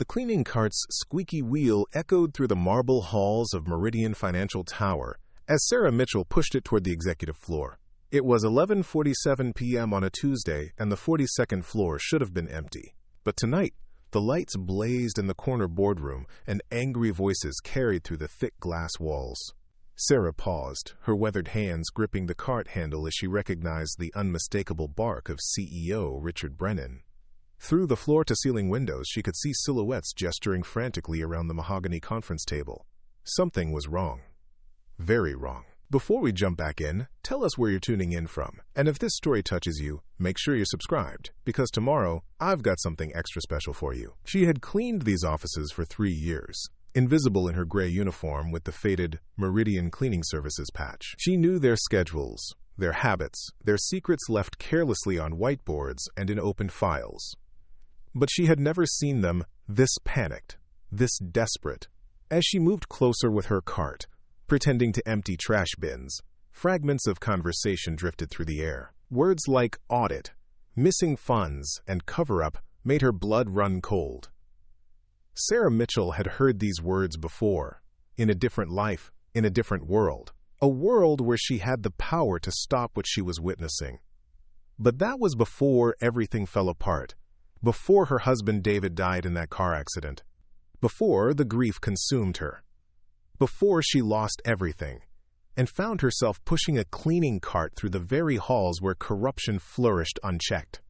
The cleaning cart's squeaky wheel echoed through the marble halls of Meridian Financial Tower as Sarah Mitchell pushed it toward the executive floor. It was 11:47 p.m. on a Tuesday, and the 42nd floor should have been empty. But tonight, the lights blazed in the corner boardroom, and angry voices carried through the thick glass walls. Sarah paused, her weathered hands gripping the cart handle as she recognized the unmistakable bark of CEO Richard Brennan. Through the floor-to-ceiling windows, she could see silhouettes gesturing frantically around the mahogany conference table. Something was wrong. Very wrong. Before we jump back in, tell us where you're tuning in from. And if this story touches you, make sure you're subscribed, because tomorrow, I've got something extra special for you. She had cleaned these offices for 3 years, invisible in her gray uniform with the faded Meridian Cleaning Services patch. She knew their schedules, their habits, their secrets left carelessly on whiteboards and in open files. But she had never seen them this panicked, this desperate. As she moved closer with her cart, pretending to empty trash bins, fragments of conversation drifted through the air. Words like audit, missing funds, and cover-up made her blood run cold. Sarah Mitchell had heard these words before, in a different life, in a different world. A world where she had the power to stop what she was witnessing. But that was before everything fell apart. Before her husband David died in that car accident. Before the grief consumed her. Before she lost everything, and found herself pushing a cleaning cart through the very halls where corruption flourished unchecked.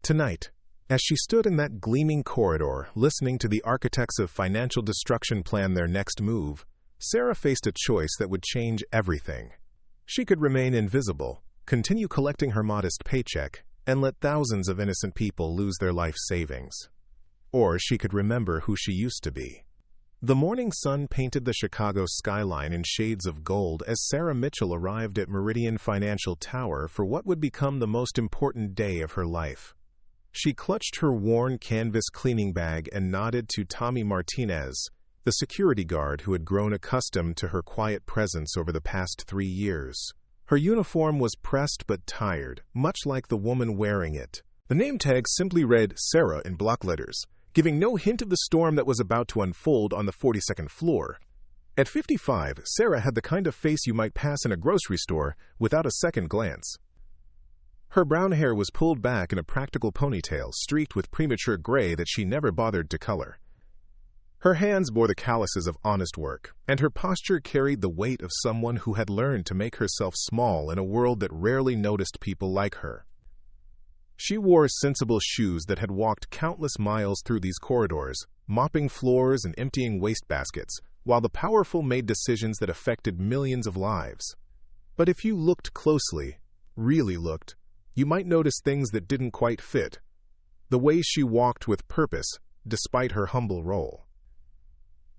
Tonight, as she stood in that gleaming corridor, listening to the architects of financial destruction plan their next move, Sarah faced a choice that would change everything. She could remain invisible, continue collecting her modest paycheck, and let thousands of innocent people lose their life savings. Or she could remember who she used to be. The morning sun painted the Chicago skyline in shades of gold as Sarah Mitchell arrived at Meridian Financial Tower for what would become the most important day of her life. She clutched her worn canvas cleaning bag and nodded to Tommy Martinez, the security guard who had grown accustomed to her quiet presence over the past 3 years. Her uniform was pressed but tired, much like the woman wearing it. The name tag simply read Sarah in block letters, giving no hint of the storm that was about to unfold on the 42nd floor. At 55, Sarah had the kind of face you might pass in a grocery store without a second glance. Her brown hair was pulled back in a practical ponytail streaked with premature gray that she never bothered to color. Her hands bore the calluses of honest work, and her posture carried the weight of someone who had learned to make herself small in a world that rarely noticed people like her. She wore sensible shoes that had walked countless miles through these corridors, mopping floors and emptying wastebaskets, while the powerful made decisions that affected millions of lives. But if you looked closely, really looked, you might notice things that didn't quite fit. The way she walked with purpose, despite her humble role.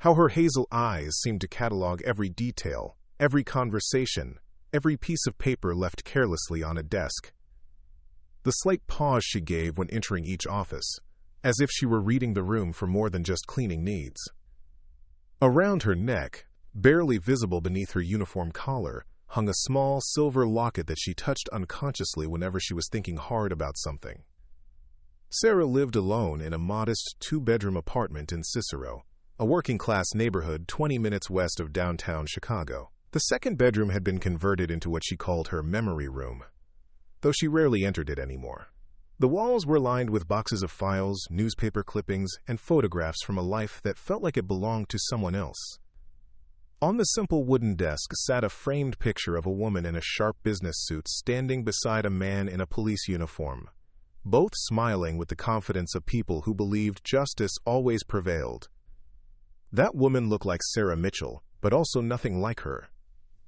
How her hazel eyes seemed to catalog every detail, every conversation, every piece of paper left carelessly on a desk. The slight pause she gave when entering each office, as if she were reading the room for more than just cleaning needs. Around her neck, barely visible beneath her uniform collar, hung a small silver locket that she touched unconsciously whenever she was thinking hard about something. Sarah lived alone in a modest 2-bedroom apartment in Cicero, a working-class neighborhood 20 minutes west of downtown Chicago. The second bedroom had been converted into what she called her memory room, though she rarely entered it anymore. The walls were lined with boxes of files, newspaper clippings, and photographs from a life that felt like it belonged to someone else. On the simple wooden desk sat a framed picture of a woman in a sharp business suit standing beside a man in a police uniform, both smiling with the confidence of people who believed justice always prevailed. That woman looked like Sarah Mitchell, but also nothing like her.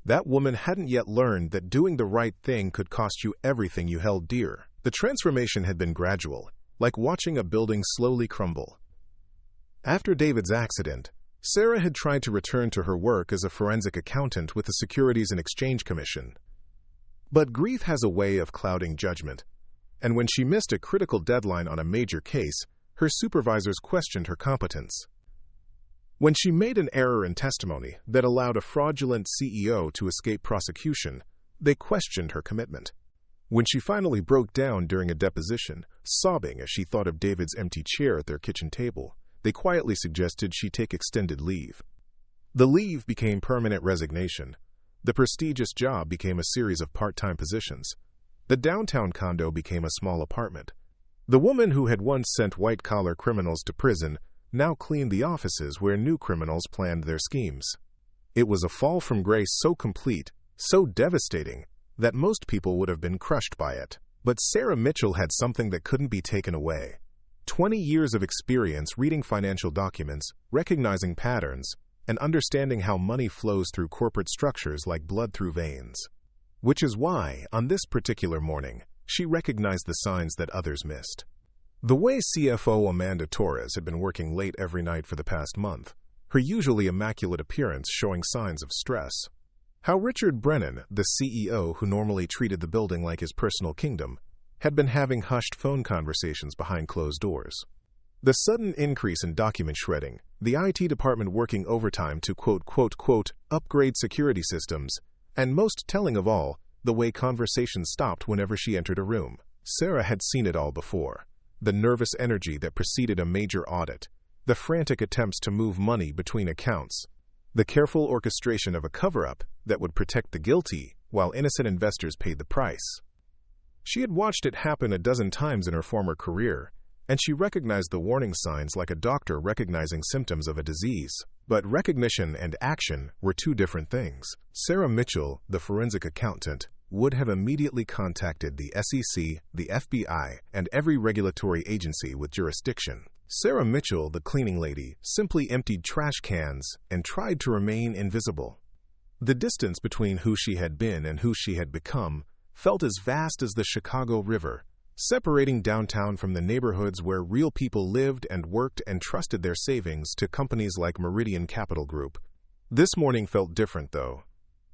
That woman hadn't yet learned that doing the right thing could cost you everything you held dear. The transformation had been gradual, like watching a building slowly crumble. After David's accident, Sarah had tried to return to her work as a forensic accountant with the Securities and Exchange Commission. But grief has a way of clouding judgment, and when she missed a critical deadline on a major case, her supervisors questioned her competence. When she made an error in testimony that allowed a fraudulent CEO to escape prosecution, they questioned her commitment. When she finally broke down during a deposition, sobbing as she thought of David's empty chair at their kitchen table, they quietly suggested she take extended leave. The leave became permanent resignation. The prestigious job became a series of part-time positions. The downtown condo became a small apartment. The woman who had once sent white-collar criminals to prison now cleaned the offices where new criminals planned their schemes. It was a fall from grace so complete, so devastating, that most people would have been crushed by it. But Sarah Mitchell had something that couldn't be taken away. 20 years of experience reading financial documents, recognizing patterns, and understanding how money flows through corporate structures like blood through veins. Which is why, on this particular morning, she recognized the signs that others missed. The way CFO Amanda Torres had been working late every night for the past month, her usually immaculate appearance showing signs of stress. How Richard Brennan, the CEO who normally treated the building like his personal kingdom, had been having hushed phone conversations behind closed doors. The sudden increase in document shredding, the IT department working overtime to upgrade security systems, and most telling of all, the way conversations stopped whenever she entered a room. Sarah had seen it all before. The nervous energy that preceded a major audit, the frantic attempts to move money between accounts, the careful orchestration of a cover-up that would protect the guilty while innocent investors paid the price. She had watched it happen a dozen times in her former career, and she recognized the warning signs like a doctor recognizing symptoms of a disease. But recognition and action were two different things. Sarah Mitchell, the forensic accountant, would have immediately contacted the SEC, the FBI, and every regulatory agency with jurisdiction. Sarah Mitchell, the cleaning lady, simply emptied trash cans and tried to remain invisible. The distance between who she had been and who she had become felt as vast as the Chicago River, separating downtown from the neighborhoods where real people lived and worked and trusted their savings to companies like Meridian Capital Group. This morning felt different, though.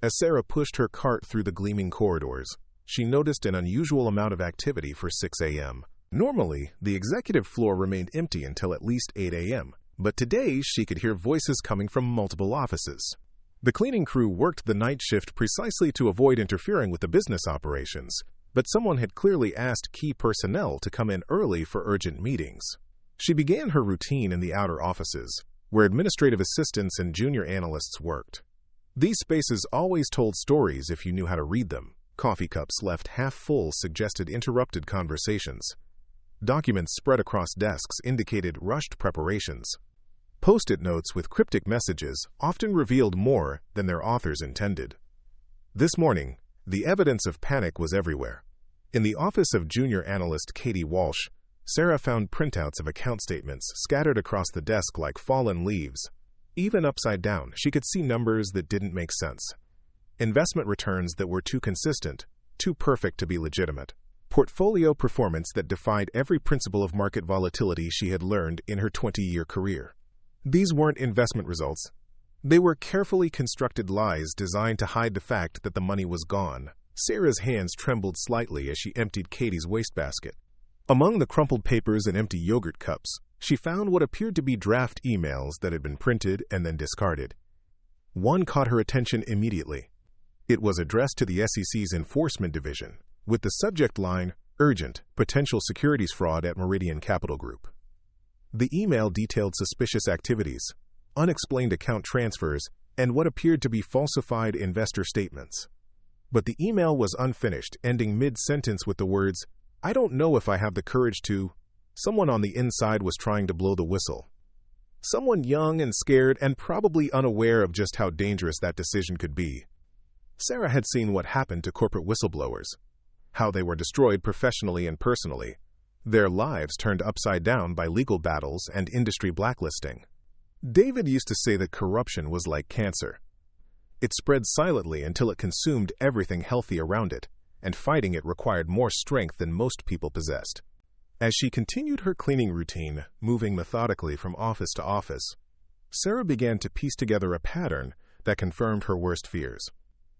As Sarah pushed her cart through the gleaming corridors, she noticed an unusual amount of activity for 6 a.m. Normally, the executive floor remained empty until at least 8 a.m., but today she could hear voices coming from multiple offices. The cleaning crew worked the night shift precisely to avoid interfering with the business operations, but someone had clearly asked key personnel to come in early for urgent meetings. She began her routine in the outer offices, where administrative assistants and junior analysts worked. These spaces always told stories if you knew how to read them. Coffee cups left half full suggested interrupted conversations. Documents spread across desks indicated rushed preparations. Post-it notes with cryptic messages often revealed more than their authors intended. This morning, the evidence of panic was everywhere. In the office of junior analyst Katie Walsh, Sarah found printouts of account statements scattered across the desk like fallen leaves. Even upside down, she could see numbers that didn't make sense. Investment returns that were too consistent, too perfect to be legitimate. Portfolio performance that defied every principle of market volatility she had learned in her 20-year career. These weren't investment results. They were carefully constructed lies designed to hide the fact that the money was gone. Sarah's hands trembled slightly as she emptied Katie's wastebasket. Among the crumpled papers and empty yogurt cups, she found what appeared to be draft emails that had been printed and then discarded. One caught her attention immediately. It was addressed to the SEC's Enforcement Division, with the subject line, Urgent, Potential Securities Fraud at Meridian Capital Group. The email detailed suspicious activities, unexplained account transfers, and what appeared to be falsified investor statements. But the email was unfinished, ending mid-sentence with the words, "I don't know if I have the courage to." Someone on the inside was trying to blow the whistle. Someone young and scared and probably unaware of just how dangerous that decision could be. Sarah had seen what happened to corporate whistleblowers, how they were destroyed professionally and personally, their lives turned upside down by legal battles and industry blacklisting. David used to say that corruption was like cancer. It spread silently until it consumed everything healthy around it, and fighting it required more strength than most people possessed. As she continued her cleaning routine, moving methodically from office to office, Sarah began to piece together a pattern that confirmed her worst fears.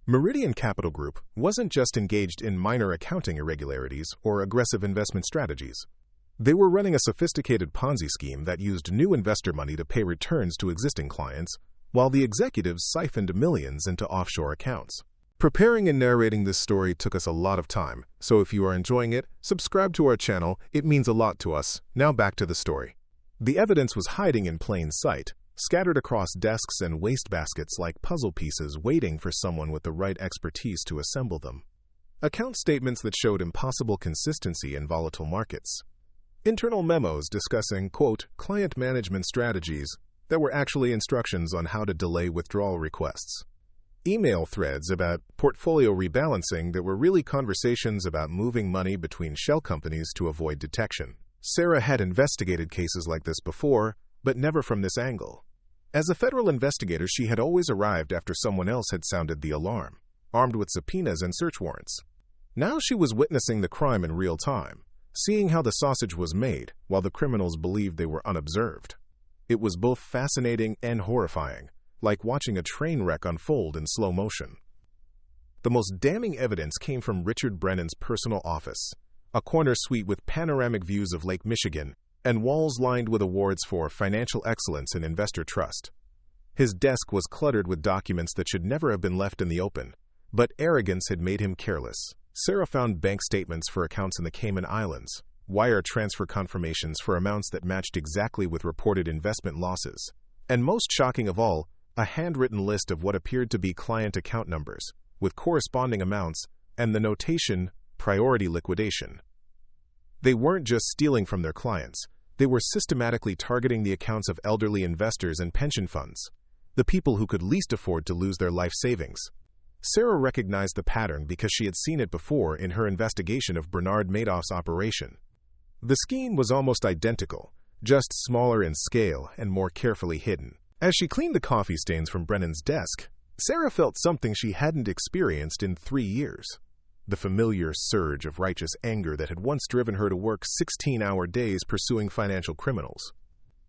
Meridian Capital Group wasn't just engaged in minor accounting irregularities or aggressive investment strategies. They were running a sophisticated Ponzi scheme that used new investor money to pay returns to existing clients, while the executives siphoned millions into offshore accounts. Preparing and narrating this story took us a lot of time, so if you are enjoying it, subscribe to our channel. It means a lot to us. Now back to the story. The evidence was hiding in plain sight, scattered across desks and wastebaskets like puzzle pieces waiting for someone with the right expertise to assemble them. Account statements that showed impossible consistency in volatile markets. Internal memos discussing, quote, client management strategies that were actually instructions on how to delay withdrawal requests. Email threads about portfolio rebalancing that were really conversations about moving money between shell companies to avoid detection. Sarah had investigated cases like this before, but never from this angle. As a federal investigator, she had always arrived after someone else had sounded the alarm, armed with subpoenas and search warrants. Now she was witnessing the crime in real time, seeing how the sausage was made while the criminals believed they were unobserved. It was both fascinating and horrifying, like watching a train wreck unfold in slow motion. The most damning evidence came from Richard Brennan's personal office, a corner suite with panoramic views of Lake Michigan and walls lined with awards for financial excellence and investor trust. His desk was cluttered with documents that should never have been left in the open, but arrogance had made him careless. Sarah found bank statements for accounts in the Cayman Islands, wire transfer confirmations for amounts that matched exactly with reported investment losses, and most shocking of all, a handwritten list of what appeared to be client account numbers, with corresponding amounts, and the notation, priority liquidation. They weren't just stealing from their clients, they were systematically targeting the accounts of elderly investors and pension funds, the people who could least afford to lose their life savings. Sarah recognized the pattern because she had seen it before in her investigation of Bernard Madoff's operation. The scheme was almost identical, just smaller in scale and more carefully hidden. As she cleaned the coffee stains from Brennan's desk, Sarah felt something she hadn't experienced in 3 years. The familiar surge of righteous anger that had once driven her to work 16-hour days pursuing financial criminals.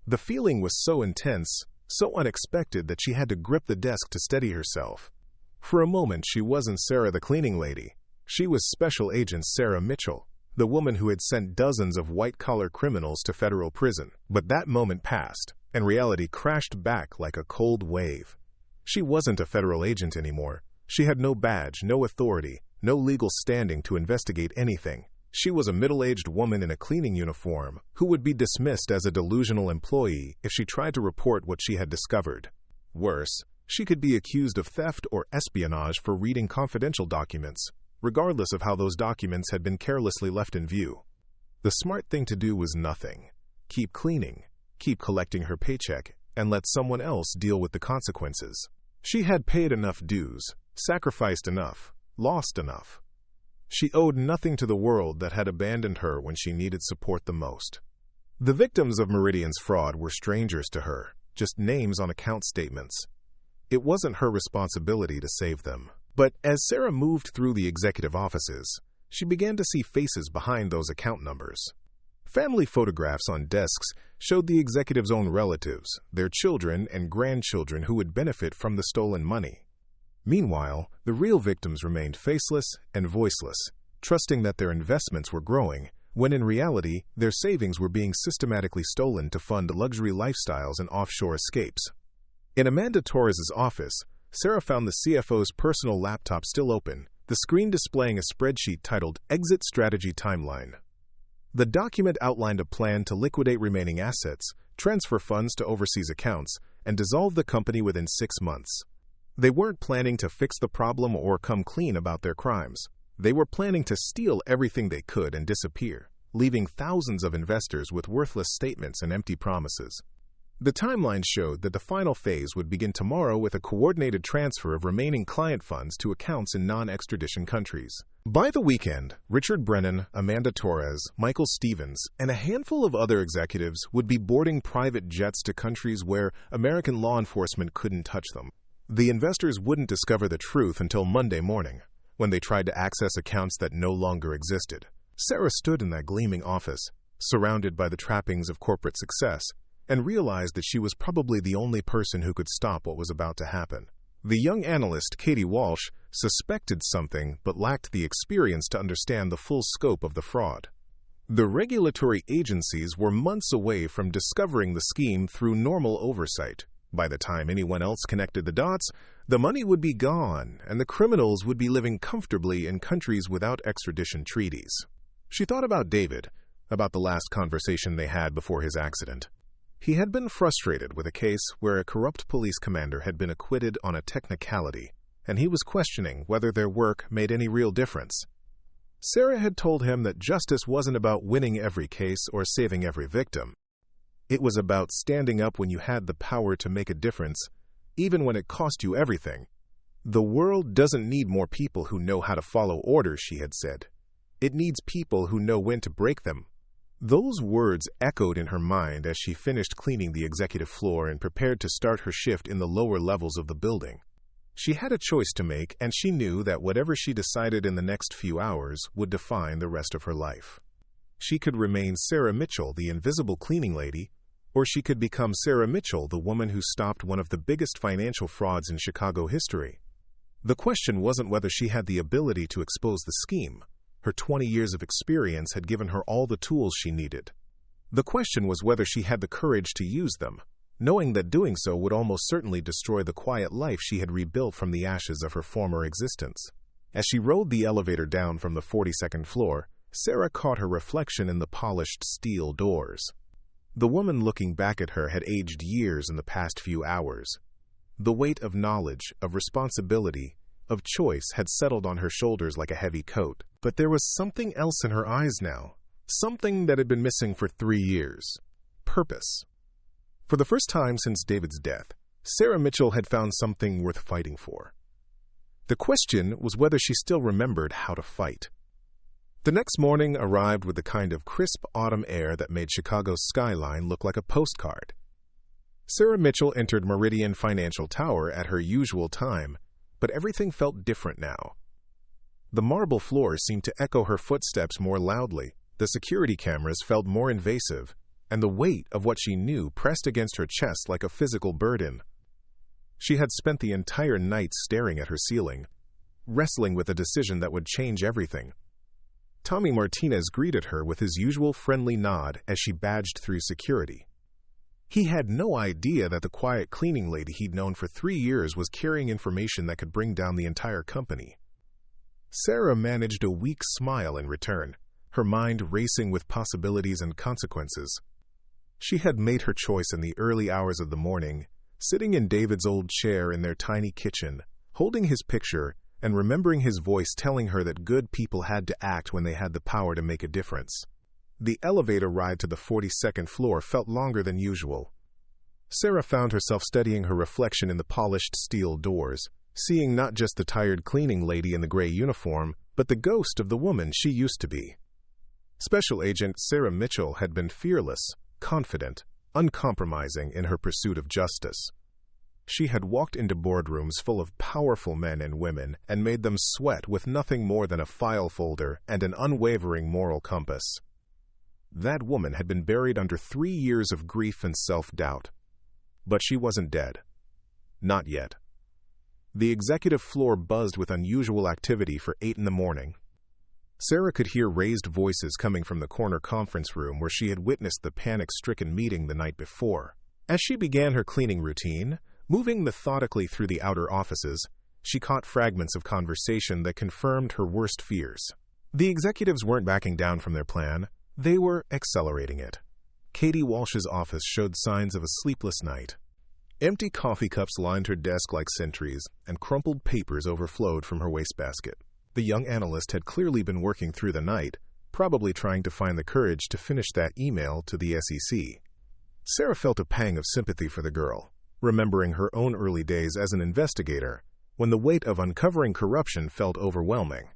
The feeling was so intense, so unexpected that she had to grip the desk to steady herself. For a moment, she wasn't Sarah the cleaning lady. She was Special Agent Sarah Mitchell, the woman who had sent dozens of white-collar criminals to federal prison. But that moment passed, and reality crashed back like a cold wave. She wasn't a federal agent anymore. She had no badge, no authority, no legal standing to investigate anything. She was a middle-aged woman in a cleaning uniform who would be dismissed as a delusional employee if she tried to report what she had discovered. Worse, she could be accused of theft or espionage for reading confidential documents, regardless of how those documents had been carelessly left in view. The smart thing to do was nothing. Keep cleaning, keep collecting her paycheck, and let someone else deal with the consequences. She had paid enough dues, sacrificed enough, lost enough. She owed nothing to the world that had abandoned her when she needed support the most. The victims of Meridian's fraud were strangers to her, just names on account statements. It wasn't her responsibility to save them. But as Sarah moved through the executive offices, she began to see faces behind those account numbers. Family photographs on desks showed the executives' own relatives, their children and grandchildren who would benefit from the stolen money. Meanwhile, the real victims remained faceless and voiceless, trusting that their investments were growing, when in reality, their savings were being systematically stolen to fund luxury lifestyles and offshore escapes. In Amanda Torres's office, Sarah found the CFO's personal laptop still open, the screen displaying a spreadsheet titled Exit Strategy Timeline. The document outlined a plan to liquidate remaining assets, transfer funds to overseas accounts, and dissolve the company within 6 months. They weren't planning to fix the problem or come clean about their crimes. They were planning to steal everything they could and disappear, leaving thousands of investors with worthless statements and empty promises. The timeline showed that the final phase would begin tomorrow with a coordinated transfer of remaining client funds to accounts in non-extradition countries. By the weekend, Richard Brennan, Amanda Torres, Michael Stevens, and a handful of other executives would be boarding private jets to countries where American law enforcement couldn't touch them. The investors wouldn't discover the truth until Monday morning, when they tried to access accounts that no longer existed. Sarah stood in that gleaming office, surrounded by the trappings of corporate success, and realized that she was probably the only person who could stop what was about to happen. The young analyst, Katie Walsh, suspected something but lacked the experience to understand the full scope of the fraud. The regulatory agencies were months away from discovering the scheme through normal oversight. By the time anyone else connected the dots, the money would be gone, and the criminals would be living comfortably in countries without extradition treaties. She thought about David, about the last conversation they had before his accident. He had been frustrated with a case where a corrupt police commander had been acquitted on a technicality, and he was questioning whether their work made any real difference. Sarah had told him that justice wasn't about winning every case or saving every victim. It was about standing up when you had the power to make a difference, even when it cost you everything. The world doesn't need more people who know how to follow orders, she had said. It needs people who know when to break them. Those words echoed in her mind as she finished cleaning the executive floor and prepared to start her shift in the lower levels of the building. She had a choice to make, and she knew that whatever she decided in the next few hours would define the rest of her life. She could remain Sarah Mitchell, the invisible cleaning lady, or she could become Sarah Mitchell, the woman who stopped one of the biggest financial frauds in Chicago history. The question wasn't whether she had the ability to expose the scheme. Her 20 years of experience had given her all the tools she needed. The question was whether she had the courage to use them, knowing that doing so would almost certainly destroy the quiet life she had rebuilt from the ashes of her former existence. As she rode the elevator down from the 42nd floor, Sarah caught her reflection in the polished steel doors. The woman looking back at her had aged years in the past few hours. The weight of knowledge, of responsibility, of choice had settled on her shoulders like a heavy coat. But there was something else in her eyes now, something that had been missing for 3 years. Purpose. For the first time since David's death, Sarah Mitchell had found something worth fighting for. The question was whether she still remembered how to fight. The next morning arrived with the kind of crisp autumn air that made Chicago's skyline look like a postcard. Sarah Mitchell entered Meridian Financial Tower at her usual time, but everything felt different now. The marble floor seemed to echo her footsteps more loudly, the security cameras felt more invasive, and the weight of what she knew pressed against her chest like a physical burden. She had spent the entire night staring at her ceiling, wrestling with a decision that would change everything. Tommy Martinez greeted her with his usual friendly nod as she badged through security. He had no idea that the quiet cleaning lady he'd known for 3 years was carrying information that could bring down the entire company. Sarah managed a weak smile in return, her mind racing with possibilities and consequences. She had made her choice in the early hours of the morning, sitting in David's old chair in their tiny kitchen, holding his picture and remembering his voice telling her that good people had to act when they had the power to make a difference. The elevator ride to the 42nd floor felt longer than usual. Sarah found herself studying her reflection in the polished steel doors, seeing not just the tired cleaning lady in the gray uniform, but the ghost of the woman she used to be. Special Agent Sarah Mitchell had been fearless, confident, uncompromising in her pursuit of justice. She had walked into boardrooms full of powerful men and women and made them sweat with nothing more than a file folder and an unwavering moral compass. That woman had been buried under 3 years of grief and self-doubt. But she wasn't dead. Not yet. The executive floor buzzed with unusual activity for 8 in the morning. Sarah could hear raised voices coming from the corner conference room where she had witnessed the panic-stricken meeting the night before. As she began her cleaning routine, moving methodically through the outer offices, she caught fragments of conversation that confirmed her worst fears. The executives weren't backing down from their plan. They were accelerating it. Katie Walsh's office showed signs of a sleepless night. Empty coffee cups lined her desk like sentries, and crumpled papers overflowed from her wastebasket. The young analyst had clearly been working through the night, probably trying to find the courage to finish that email to the SEC. Sarah felt a pang of sympathy for the girl, remembering her own early days as an investigator, when the weight of uncovering corruption felt overwhelming.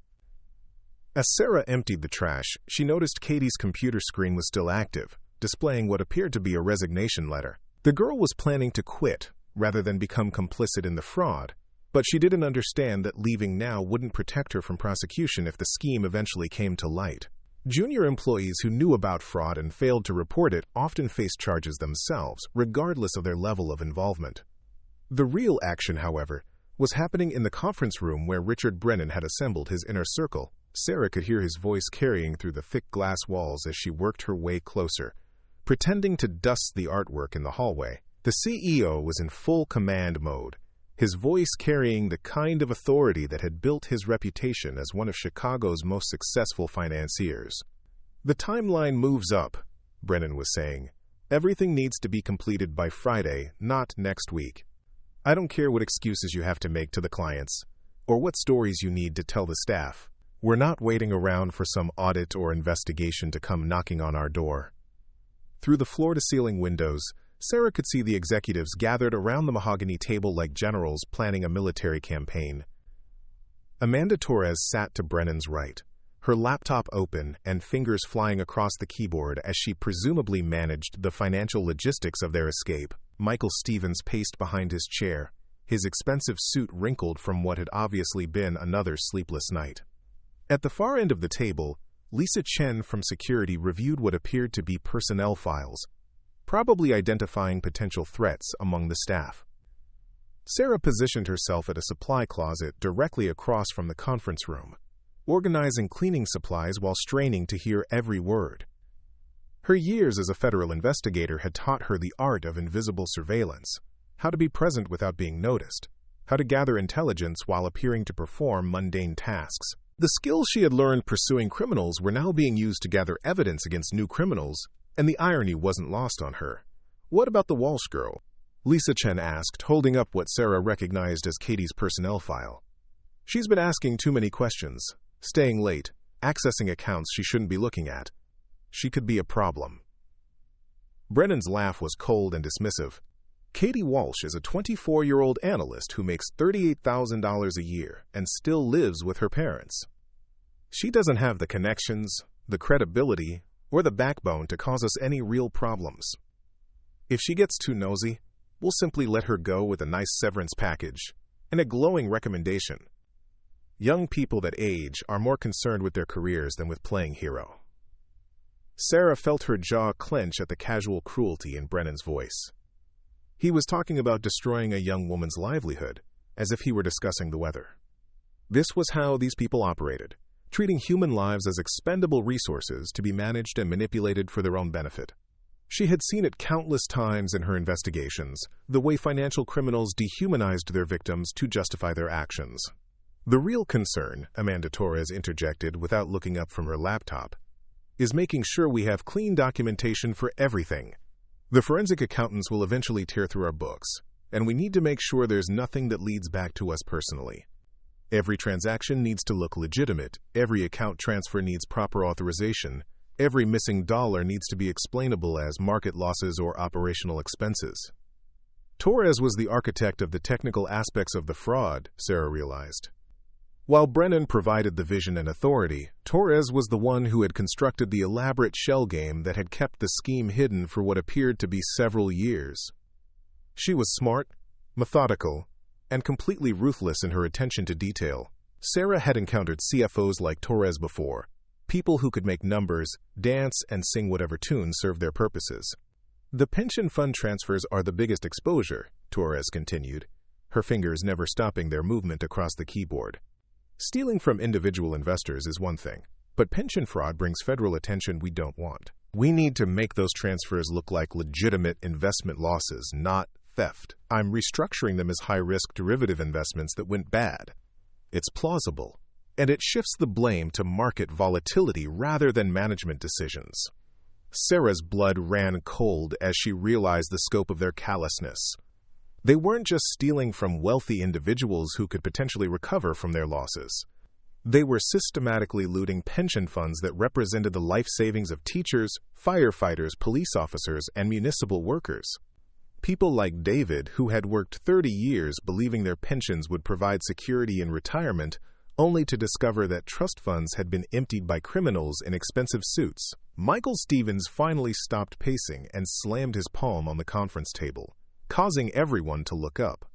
As Sarah emptied the trash, she noticed Katie's computer screen was still active, displaying what appeared to be a resignation letter. The girl was planning to quit, rather than become complicit in the fraud, but she didn't understand that leaving now wouldn't protect her from prosecution if the scheme eventually came to light. Junior employees who knew about fraud and failed to report it often faced charges themselves, regardless of their level of involvement. The real action, however, was happening in the conference room where Richard Brennan had assembled his inner circle. Sarah could hear his voice carrying through the thick glass walls as she worked her way closer, pretending to dust the artwork in the hallway. The CEO was in full command mode, his voice carrying the kind of authority that had built his reputation as one of Chicago's most successful financiers. "The timeline moves up," Brennan was saying, Everything needs to be completed by Friday, not next week. I don't care what excuses you have to make to the clients, or what stories you need to tell the staff. We're not waiting around for some audit or investigation to come knocking on our door. Through the floor-to-ceiling windows, Sarah could see the executives gathered around the mahogany table like generals planning a military campaign. Amanda Torres sat to Brennan's right, her laptop open and fingers flying across the keyboard as she presumably managed the financial logistics of their escape. Michael Stevens paced behind his chair, his expensive suit wrinkled from what had obviously been another sleepless night. At the far end of the table, Lisa Chen from security reviewed what appeared to be personnel files, probably identifying potential threats among the staff. Sarah positioned herself at a supply closet directly across from the conference room, organizing cleaning supplies while straining to hear every word. Her years as a federal investigator had taught her the art of invisible surveillance, how to be present without being noticed, how to gather intelligence while appearing to perform mundane tasks. The skills she had learned pursuing criminals were now being used to gather evidence against new criminals, and the irony wasn't lost on her. "What about the Walsh girl?" Lisa Chen asked, holding up what Sarah recognized as Katie's personnel file. "She's been asking too many questions, staying late, accessing accounts she shouldn't be looking at. She could be a problem." Brennan's laugh was cold and dismissive. "Katie Walsh is a 24-year-old analyst who makes $38,000 a year and still lives with her parents. She doesn't have the connections, the credibility, or the backbone to cause us any real problems. If she gets too nosy, we'll simply let her go with a nice severance package and a glowing recommendation. Young people that age are more concerned with their careers than with playing hero." Sarah felt her jaw clench at the casual cruelty in Brennan's voice. He was talking about destroying a young woman's livelihood, as if he were discussing the weather. This was how these people operated, treating human lives as expendable resources to be managed and manipulated for their own benefit. She had seen it countless times in her investigations, the way financial criminals dehumanized their victims to justify their actions. "The real concern," Amanda Torres interjected without looking up from her laptop, "is making sure we have clean documentation for everything. The forensic accountants will eventually tear through our books, and we need to make sure there's nothing that leads back to us personally. Every transaction needs to look legitimate, every account transfer needs proper authorization, every missing dollar needs to be explainable as market losses or operational expenses." Torres was the architect of the technical aspects of the fraud, Sarah realized. While Brennan provided the vision and authority, Torres was the one who had constructed the elaborate shell game that had kept the scheme hidden for what appeared to be several years. She was smart, methodical, and completely ruthless in her attention to detail. Sarah had encountered CFOs like Torres before, people who could make numbers, dance, and sing whatever tune served their purposes. "The pension fund transfers are the biggest exposure," Torres continued, her fingers never stopping their movement across the keyboard. "Stealing from individual investors is one thing, but pension fraud brings federal attention we don't want. We need to make those transfers look like legitimate investment losses, not theft. I'm restructuring them as high-risk derivative investments that went bad. It's plausible, and it shifts the blame to market volatility rather than management decisions." Sarah's blood ran cold as she realized the scope of their callousness. They weren't just stealing from wealthy individuals who could potentially recover from their losses. They were systematically looting pension funds that represented the life savings of teachers, firefighters, police officers, and municipal workers. People like David, who had worked 30 years believing their pensions would provide security in retirement, only to discover that trust funds had been emptied by criminals in expensive suits. Michael Stevens finally stopped pacing and slammed his palm on the conference table, causing everyone to look up.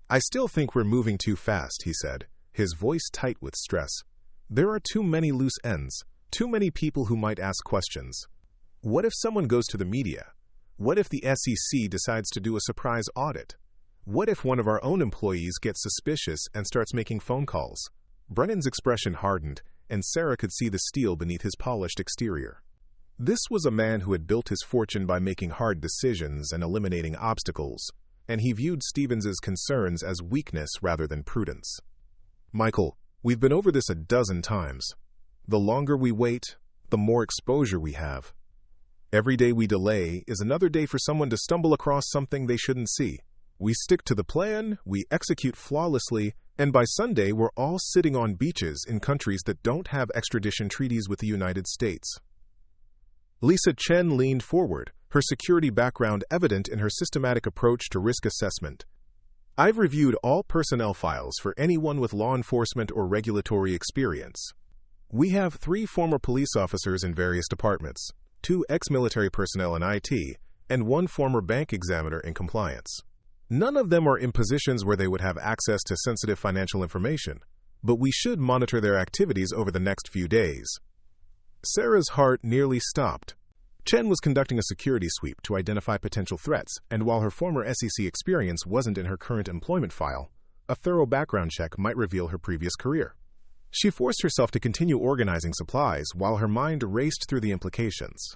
"I still think we're moving too fast," he said, his voice tight with stress. "There are too many loose ends, too many people who might ask questions. What if someone goes to the media? What if the SEC decides to do a surprise audit? What if one of our own employees gets suspicious and starts making phone calls?" Brennan's expression hardened, and Sarah could see the steel beneath his polished exterior. This was a man who had built his fortune by making hard decisions and eliminating obstacles, and he viewed Stevens's concerns as weakness rather than prudence. "Michael, we've been over this a dozen times. The longer we wait, the more exposure we have. Every day we delay is another day for someone to stumble across something they shouldn't see. We stick to the plan, we execute flawlessly, and by Sunday we're all sitting on beaches in countries that don't have extradition treaties with the United States. Lisa Chen leaned forward, her security background evident in her systematic approach to risk assessment. I've reviewed all personnel files for anyone with law enforcement or regulatory experience. We have 3 former police officers in various departments, 2 ex-military personnel in IT, and 1 former bank examiner in compliance. None of them are in positions where they would have access to sensitive financial information, but we should monitor their activities over the next few days. Sarah's heart nearly stopped. Chen was conducting a security sweep to identify potential threats, and while her former SEC experience wasn't in her current employment file, a thorough background check might reveal her previous career. She forced herself to continue organizing supplies while her mind raced through the implications.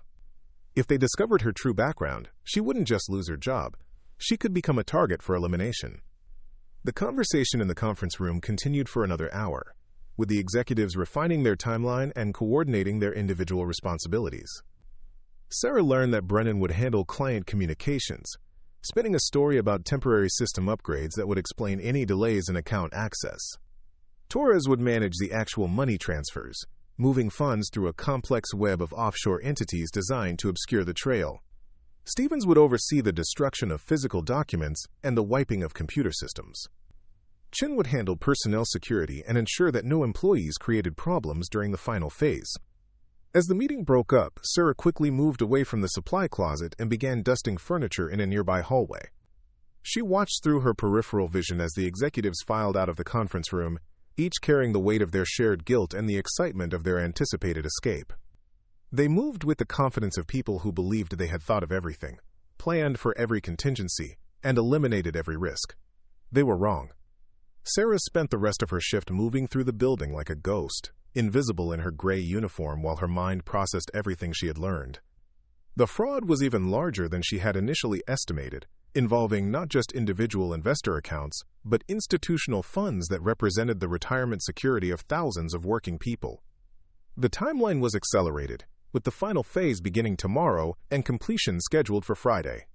If they discovered her true background, she wouldn't just lose her job. She could become a target for elimination. The conversation in the conference room continued for another hour, with the executives refining their timeline and coordinating their individual responsibilities. Sarah learned that Brennan would handle client communications, spinning a story about temporary system upgrades that would explain any delays in account access. Torres would manage the actual money transfers, moving funds through a complex web of offshore entities designed to obscure the trail. Stevens would oversee the destruction of physical documents and the wiping of computer systems. Chin would handle personnel security and ensure that no employees created problems during the final phase. As the meeting broke up, Sarah quickly moved away from the supply closet and began dusting furniture in a nearby hallway. She watched through her peripheral vision as the executives filed out of the conference room, each carrying the weight of their shared guilt and the excitement of their anticipated escape. They moved with the confidence of people who believed they had thought of everything, planned for every contingency, and eliminated every risk. They were wrong. Sarah spent the rest of her shift moving through the building like a ghost, invisible in her gray uniform while her mind processed everything she had learned. The fraud was even larger than she had initially estimated, involving not just individual investor accounts, but institutional funds that represented the retirement security of thousands of working people. The timeline was accelerated, with the final phase beginning tomorrow and completion scheduled for Friday.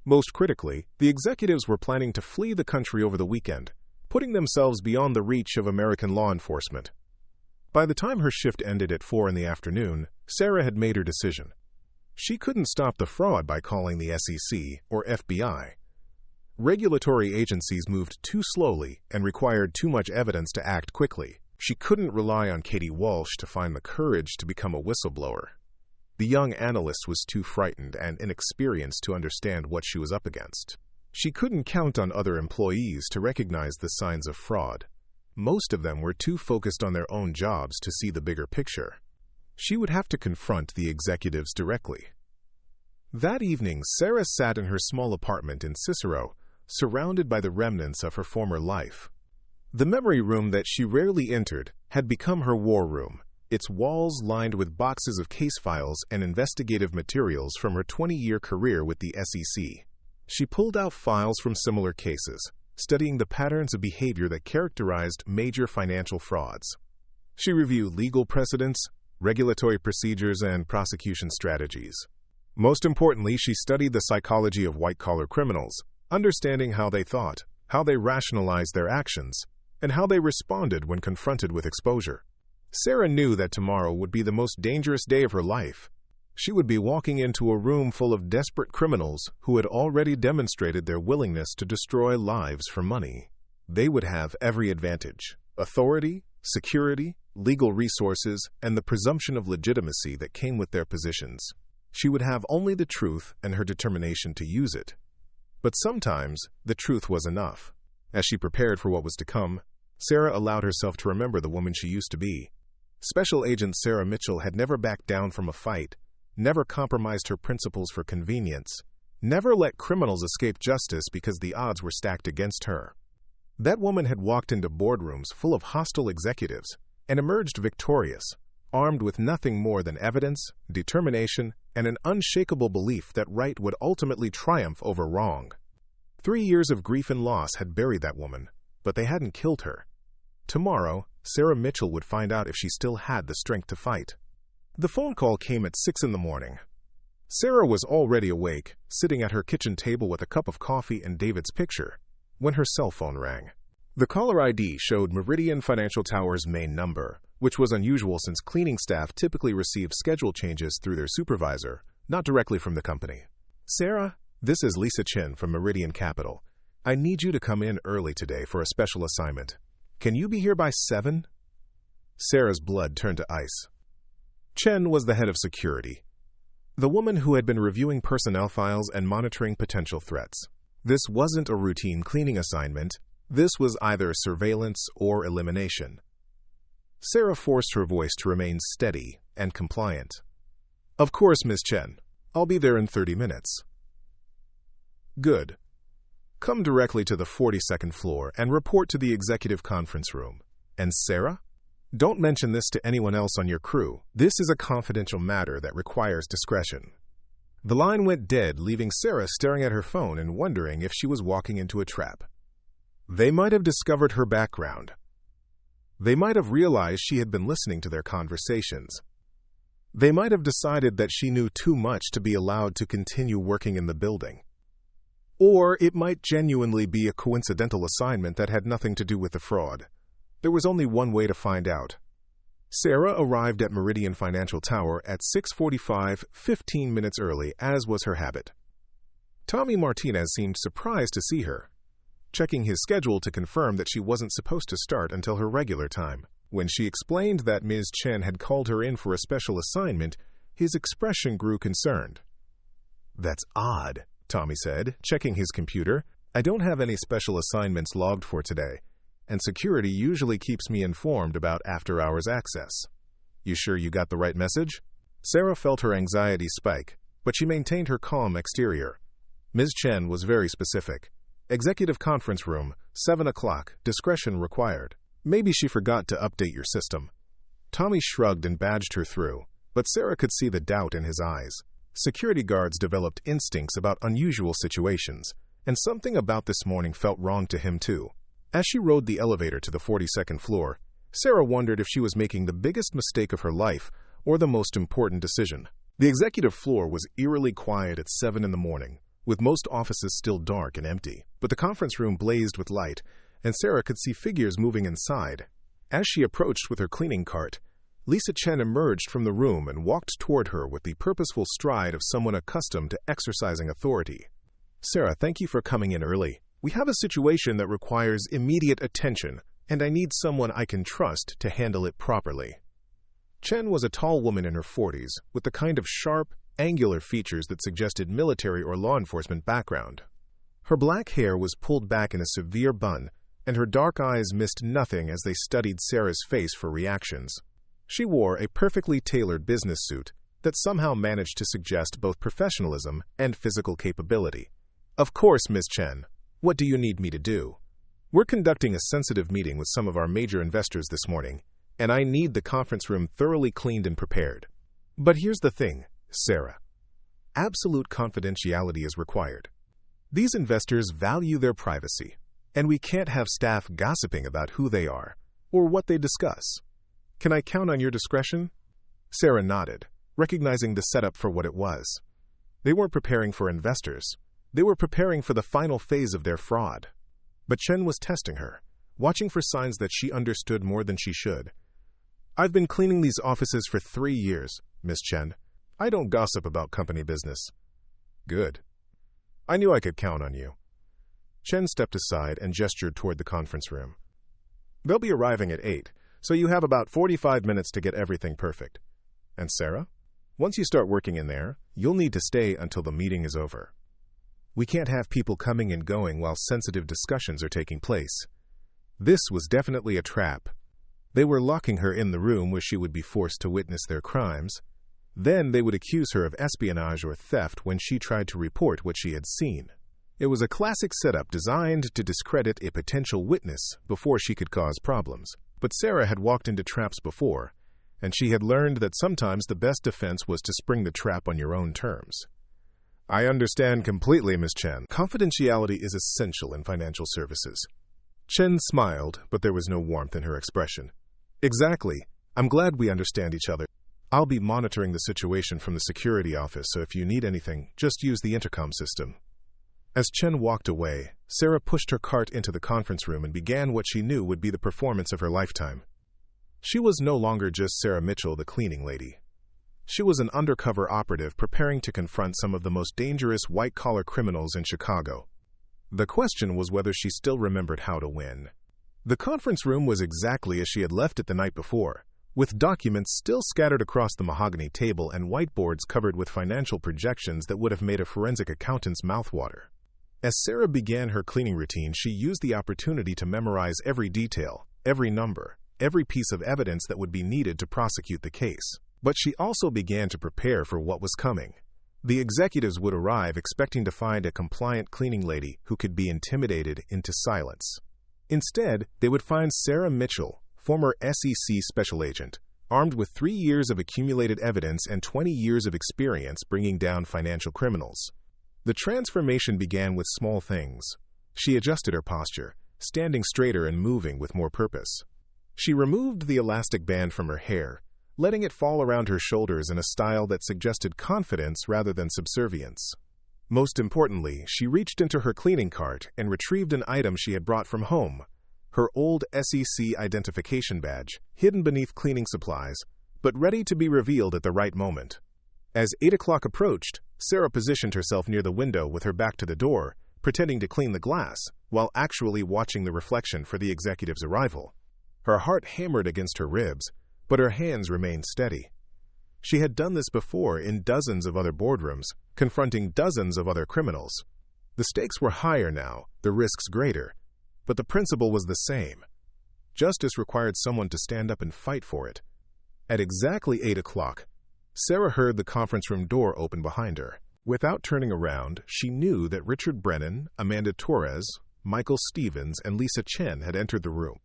Most critically, the executives were planning to flee the country over the weekend, putting themselves beyond the reach of American law enforcement. By the time her shift ended at 4 in the afternoon, Sarah had made her decision. She couldn't stop the fraud by calling the SEC or FBI. Regulatory agencies moved too slowly and required too much evidence to act quickly. She couldn't rely on Katie Walsh to find the courage to become a whistleblower. The young analyst was too frightened and inexperienced to understand what she was up against. She couldn't count on other employees to recognize the signs of fraud. Most of them were too focused on their own jobs to see the bigger picture. She would have to confront the executives directly. That evening, Sarah sat in her small apartment in Cicero, surrounded by the remnants of her former life. The memory room that she rarely entered had become her war room, its walls lined with boxes of case files and investigative materials from her 20-year career with the SEC. She pulled out files from similar cases, studying the patterns of behavior that characterized major financial frauds. She reviewed legal precedents, regulatory procedures, and prosecution strategies. Most importantly, she studied the psychology of white-collar criminals, understanding how they thought, how they rationalized their actions, and how they responded when confronted with exposure. Sarah knew that tomorrow would be the most dangerous day of her life. She would be walking into a room full of desperate criminals who had already demonstrated their willingness to destroy lives for money. They would have every advantage: authority, security, legal resources, and the presumption of legitimacy that came with their positions. She would have only the truth and her determination to use it. But sometimes, the truth was enough. As she prepared for what was to come, Sarah allowed herself to remember the woman she used to be. Special Agent Sarah Mitchell had never backed down from a fight, never compromised her principles for convenience, never let criminals escape justice because the odds were stacked against her. That woman had walked into boardrooms full of hostile executives and emerged victorious, armed with nothing more than evidence, determination, and an unshakable belief that right would ultimately triumph over wrong. 3 years of grief and loss had buried that woman, but they hadn't killed her. Tomorrow, Sarah Mitchell would find out if she still had the strength to fight. The phone call came at 6 in the morning. Sarah was already awake, sitting at her kitchen table with a cup of coffee and David's picture, when her cell phone rang. The caller ID showed Meridian Financial Tower's main number, which was unusual since cleaning staff typically receive schedule changes through their supervisor, not directly from the company. "Sarah, this is Lisa Chen from Meridian Capital. I need you to come in early today for a special assignment. Can you be here by 7? Sarah's blood turned to ice. Chen was the head of security, the woman who had been reviewing personnel files and monitoring potential threats. This wasn't a routine cleaning assignment. This was either surveillance or elimination. Sarah forced her voice to remain steady and compliant. "Of course, Ms. Chen. I'll be there in 30 minutes. "Good. Come directly to the 42nd floor and report to the executive conference room. And Sarah? Don't mention this to anyone else on your crew. This is a confidential matter that requires discretion." The line went dead, leaving Sarah staring at her phone and wondering if she was walking into a trap. They might have discovered her background. They might have realized she had been listening to their conversations. They might have decided that she knew too much to be allowed to continue working in the building. Or it might genuinely be a coincidental assignment that had nothing to do with the fraud. There was only one way to find out. Sarah arrived at Meridian Financial Tower at 6:45, 15 minutes early, as was her habit. Tommy Martinez seemed surprised to see her, checking his schedule to confirm that she wasn't supposed to start until her regular time. When she explained that Ms. Chen had called her in for a special assignment, his expression grew concerned. "That's odd," Tommy said, checking his computer. "I don't have any special assignments logged for today, and security usually keeps me informed about after-hours access. You sure you got the right message?" Sarah felt her anxiety spike, but she maintained her calm exterior. Ms. Chen was very specific. "Executive conference room, 7 o'clock, discretion required." Maybe she forgot to update your system. Tommy shrugged and badged her through, but Sarah could see the doubt in his eyes. Security guards developed instincts about unusual situations, and something about this morning felt wrong to him too. As she rode the elevator to the 42nd floor, Sarah wondered if she was making the biggest mistake of her life or the most important decision. The executive floor was eerily quiet at 7 in the morning, with most offices still dark and empty. But the conference room blazed with light, and Sarah could see figures moving inside. As she approached with her cleaning cart, Lisa Chen emerged from the room and walked toward her with the purposeful stride of someone accustomed to exercising authority. "Sarah, thank you for coming in early. We have a situation that requires immediate attention, and I need someone I can trust to handle it properly." Chen was a tall woman in her 40s, with the kind of sharp, angular features that suggested military or law enforcement background. Her black hair was pulled back in a severe bun, and her dark eyes missed nothing as they studied Sarah's face for reactions. She wore a perfectly tailored business suit that somehow managed to suggest both professionalism and physical capability. "Of course, Ms. Chen. What do you need me to do?" "We're conducting a sensitive meeting with some of our major investors this morning, and I need the conference room thoroughly cleaned and prepared. But here's the thing, Sarah. Absolute confidentiality is required. These investors value their privacy, and we can't have staff gossiping about who they are or what they discuss. Can I count on your discretion?" Sarah nodded, recognizing the setup for what it was. They weren't preparing for investors. They were preparing for the final phase of their fraud. But Chen was testing her, watching for signs that she understood more than she should. "I've been cleaning these offices for 3 years, Miss Chen. I don't gossip about company business." "Good. I knew I could count on you." Chen stepped aside and gestured toward the conference room. "They'll be arriving at 8, so you have about 45 minutes to get everything perfect. And Sarah, once you start working in there, you'll need to stay until the meeting is over. We can't have people coming and going while sensitive discussions are taking place." This was definitely a trap. They were locking her in the room where she would be forced to witness their crimes. Then they would accuse her of espionage or theft when she tried to report what she had seen. It was a classic setup designed to discredit a potential witness before she could cause problems. But Sarah had walked into traps before, and she had learned that sometimes the best defense was to spring the trap on your own terms. "I understand completely, Ms. Chen. Confidentiality is essential in financial services." Chen smiled, but there was no warmth in her expression. "Exactly. I'm glad we understand each other. I'll be monitoring the situation from the security office, so if you need anything, just use the intercom system." As Chen walked away, Sarah pushed her cart into the conference room and began what she knew would be the performance of her lifetime. She was no longer just Sarah Mitchell, the cleaning lady. She was an undercover operative preparing to confront some of the most dangerous white-collar criminals in Chicago. The question was whether she still remembered how to win. The conference room was exactly as she had left it the night before, with documents still scattered across the mahogany table and whiteboards covered with financial projections that would have made a forensic accountant's mouth water. As Sarah began her cleaning routine, she used the opportunity to memorize every detail, every number, every piece of evidence that would be needed to prosecute the case. But she also began to prepare for what was coming. The executives would arrive expecting to find a compliant cleaning lady who could be intimidated into silence. Instead, they would find Sarah Mitchell, former SEC special agent, armed with 3 years of accumulated evidence and 20 years of experience bringing down financial criminals. The transformation began with small things. She adjusted her posture, standing straighter and moving with more purpose. She removed the elastic band from her hair, letting it fall around her shoulders in a style that suggested confidence rather than subservience. Most importantly, she reached into her cleaning cart and retrieved an item she had brought from home, her old SEC identification badge, hidden beneath cleaning supplies, but ready to be revealed at the right moment. As 8 o'clock approached, Sarah positioned herself near the window with her back to the door, pretending to clean the glass, while actually watching the reflection for the executive's arrival. Her heart hammered against her ribs, but her hands remained steady. She had done this before in dozens of other boardrooms, confronting dozens of other criminals. The stakes were higher now, the risks greater, but the principle was the same. Justice required someone to stand up and fight for it. At exactly 8 o'clock, Sarah heard the conference room door open behind her. Without turning around, she knew that Richard Brennan, Amanda Torres, Michael Stevens, and Lisa Chen had entered the room.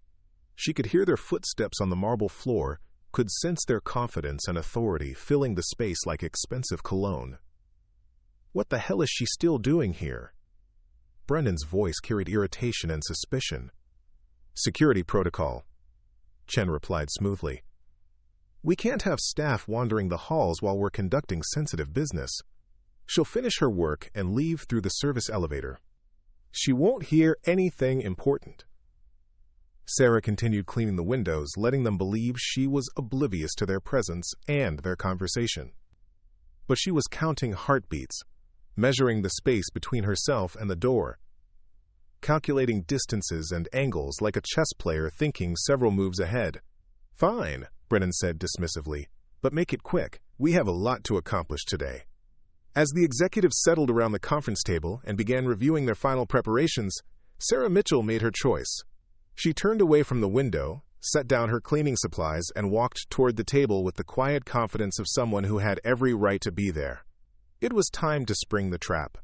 She could hear their footsteps on the marble floor, could sense their confidence and authority filling the space like expensive cologne. What the hell is she still doing here? Brennan's voice carried irritation and suspicion. "Security protocol," Chen replied smoothly. "We can't have staff wandering the halls while we're conducting sensitive business. She'll finish her work and leave through the service elevator. She won't hear anything important." Sarah continued cleaning the windows, letting them believe she was oblivious to their presence and their conversation. But she was counting heartbeats, measuring the space between herself and the door, calculating distances and angles like a chess player thinking several moves ahead. "Fine," Brennan said dismissively, "but make it quick. We have a lot to accomplish today." As the executives settled around the conference table and began reviewing their final preparations, Sarah Mitchell made her choice. She turned away from the window, set down her cleaning supplies, and walked toward the table with the quiet confidence of someone who had every right to be there. It was time to spring the trap.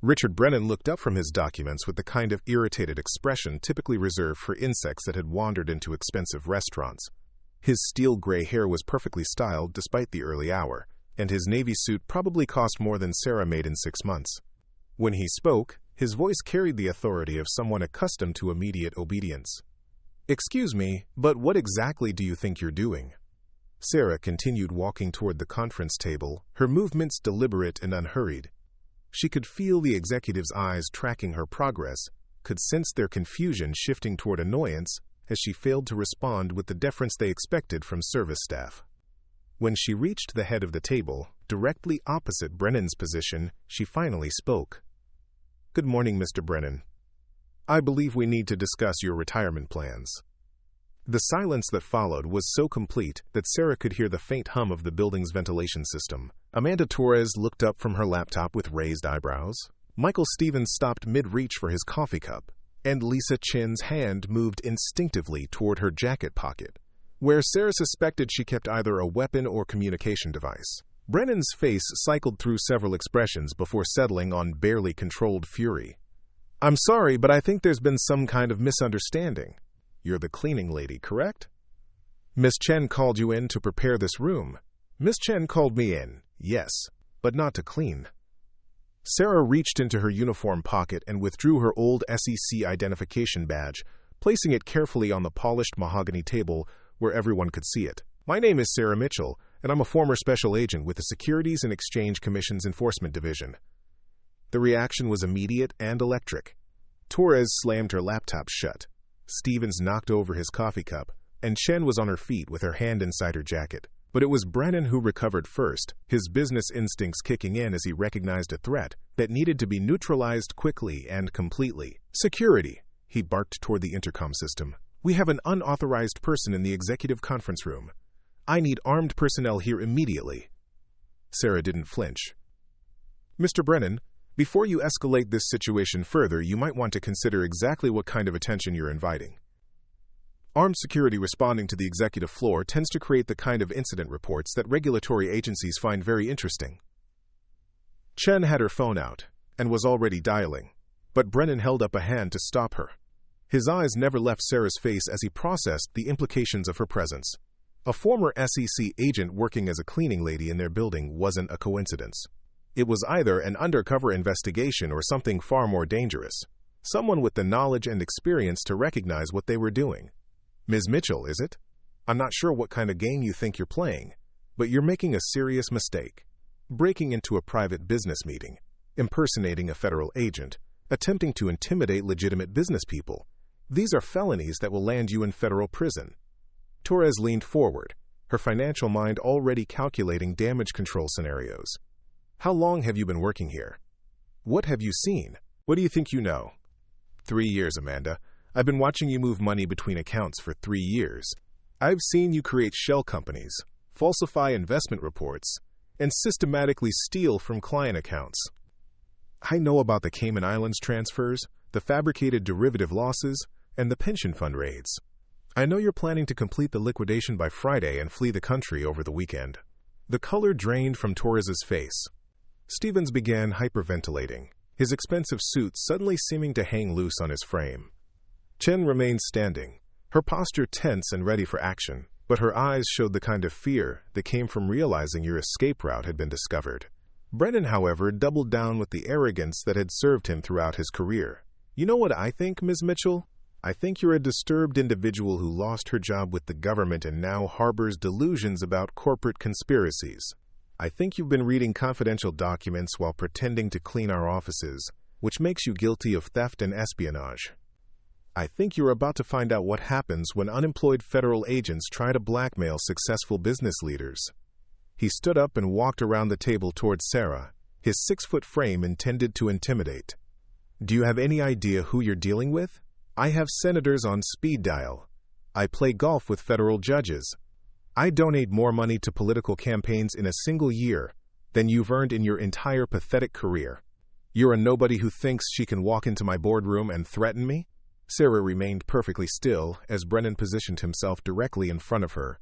Richard Brennan looked up from his documents with the kind of irritated expression typically reserved for insects that had wandered into expensive restaurants. His steel-gray hair was perfectly styled despite the early hour, and his navy suit probably cost more than Sarah made in 6 months. When he spoke, his voice carried the authority of someone accustomed to immediate obedience. "Excuse me, but what exactly do you think you're doing?" Sarah continued walking toward the conference table, her movements deliberate and unhurried. She could feel the executive's eyes tracking her progress, could sense their confusion shifting toward annoyance as she failed to respond with the deference they expected from service staff. When she reached the head of the table, directly opposite Brennan's position, she finally spoke. "Good morning, Mr. Brennan. I believe we need to discuss your retirement plans." The silence that followed was so complete that Sarah could hear the faint hum of the building's ventilation system. Amanda Torres looked up from her laptop with raised eyebrows. Michael Stevens stopped mid-reach for his coffee cup, and Lisa Chen's hand moved instinctively toward her jacket pocket, where Sarah suspected she kept either a weapon or communication device. Brennan's face cycled through several expressions before settling on barely controlled fury. "I'm sorry, but I think there's been some kind of misunderstanding. You're the cleaning lady, correct? Miss Chen called you in to prepare this room." "Miss Chen called me in, yes, but not to clean." Sarah reached into her uniform pocket and withdrew her old SEC identification badge, placing it carefully on the polished mahogany table where everyone could see it. "My name is Sarah Mitchell, and I'm a former special agent with the Securities and Exchange Commission's Enforcement Division." The reaction was immediate and electric. Torres slammed her laptop shut. Stevens knocked over his coffee cup, and Chen was on her feet with her hand inside her jacket. But it was Brennan who recovered first, his business instincts kicking in as he recognized a threat that needed to be neutralized quickly and completely. "Security," he barked toward the intercom system. "We have an unauthorized person in the executive conference room. I need armed personnel here immediately." Sarah didn't flinch. "Mr. Brennan, before you escalate this situation further, you might want to consider exactly what kind of attention you're inviting. Armed security responding to the executive floor tends to create the kind of incident reports that regulatory agencies find very interesting." Chen had her phone out and was already dialing, but Brennan held up a hand to stop her. His eyes never left Sarah's face as he processed the implications of her presence. A former SEC agent working as a cleaning lady in their building wasn't a coincidence. It was either an undercover investigation or something far more dangerous. Someone with the knowledge and experience to recognize what they were doing. "Ms. Mitchell, is it? I'm not sure what kind of game you think you're playing, but you're making a serious mistake. Breaking into a private business meeting, impersonating a federal agent, attempting to intimidate legitimate business people. These are felonies that will land you in federal prison." Torres leaned forward, her financial mind already calculating damage control scenarios. "How long have you been working here? What have you seen? What do you think you know?" 3 years, Amanda. I've been watching you move money between accounts for 3 years. I've seen you create shell companies, falsify investment reports, and systematically steal from client accounts. I know about the Cayman Islands transfers, the fabricated derivative losses, and the pension fund raids. I know you're planning to complete the liquidation by Friday and flee the country over the weekend. The color drained from Torres's face. Stevens began hyperventilating, his expensive suit suddenly seeming to hang loose on his frame. Chen remained standing, her posture tense and ready for action, but her eyes showed the kind of fear that came from realizing your escape route had been discovered. Brennan, however, doubled down with the arrogance that had served him throughout his career. "You know what I think, Ms. Mitchell? I think you're a disturbed individual who lost her job with the government and now harbors delusions about corporate conspiracies. I think you've been reading confidential documents while pretending to clean our offices, which makes you guilty of theft and espionage. I think you're about to find out what happens when unemployed federal agents try to blackmail successful business leaders." He stood up and walked around the table towards Sarah, his 6-foot frame intended to intimidate. "Do you have any idea who you're dealing with? I have senators on speed dial. I play golf with federal judges. I donate more money to political campaigns in a single year than you've earned in your entire pathetic career. You're a nobody who thinks she can walk into my boardroom and threaten me?" Sarah remained perfectly still as Brennan positioned himself directly in front of her,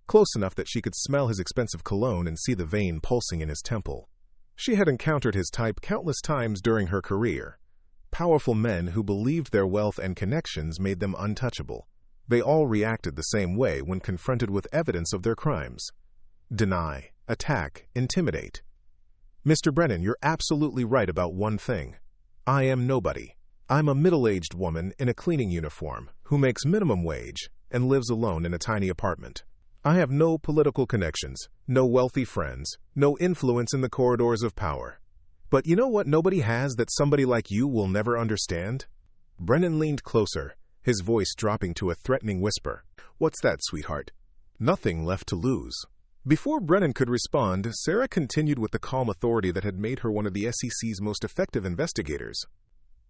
close enough that she could smell his expensive cologne and see the vein pulsing in his temple. She had encountered his type countless times during her career. Powerful men who believed their wealth and connections made them untouchable. They all reacted the same way when confronted with evidence of their crimes. Deny, attack, intimidate. "Mr. Brennan, you're absolutely right about one thing. I am nobody. I'm a middle-aged woman in a cleaning uniform who makes minimum wage and lives alone in a tiny apartment. I have no political connections, no wealthy friends, no influence in the corridors of power. But you know what nobody has that somebody like you will never understand?" Brennan leaned closer, his voice dropping to a threatening whisper. "What's that, sweetheart?" Nothing left to lose. Before Brennan could respond, Sarah continued with the calm authority that had made her one of the SEC's most effective investigators.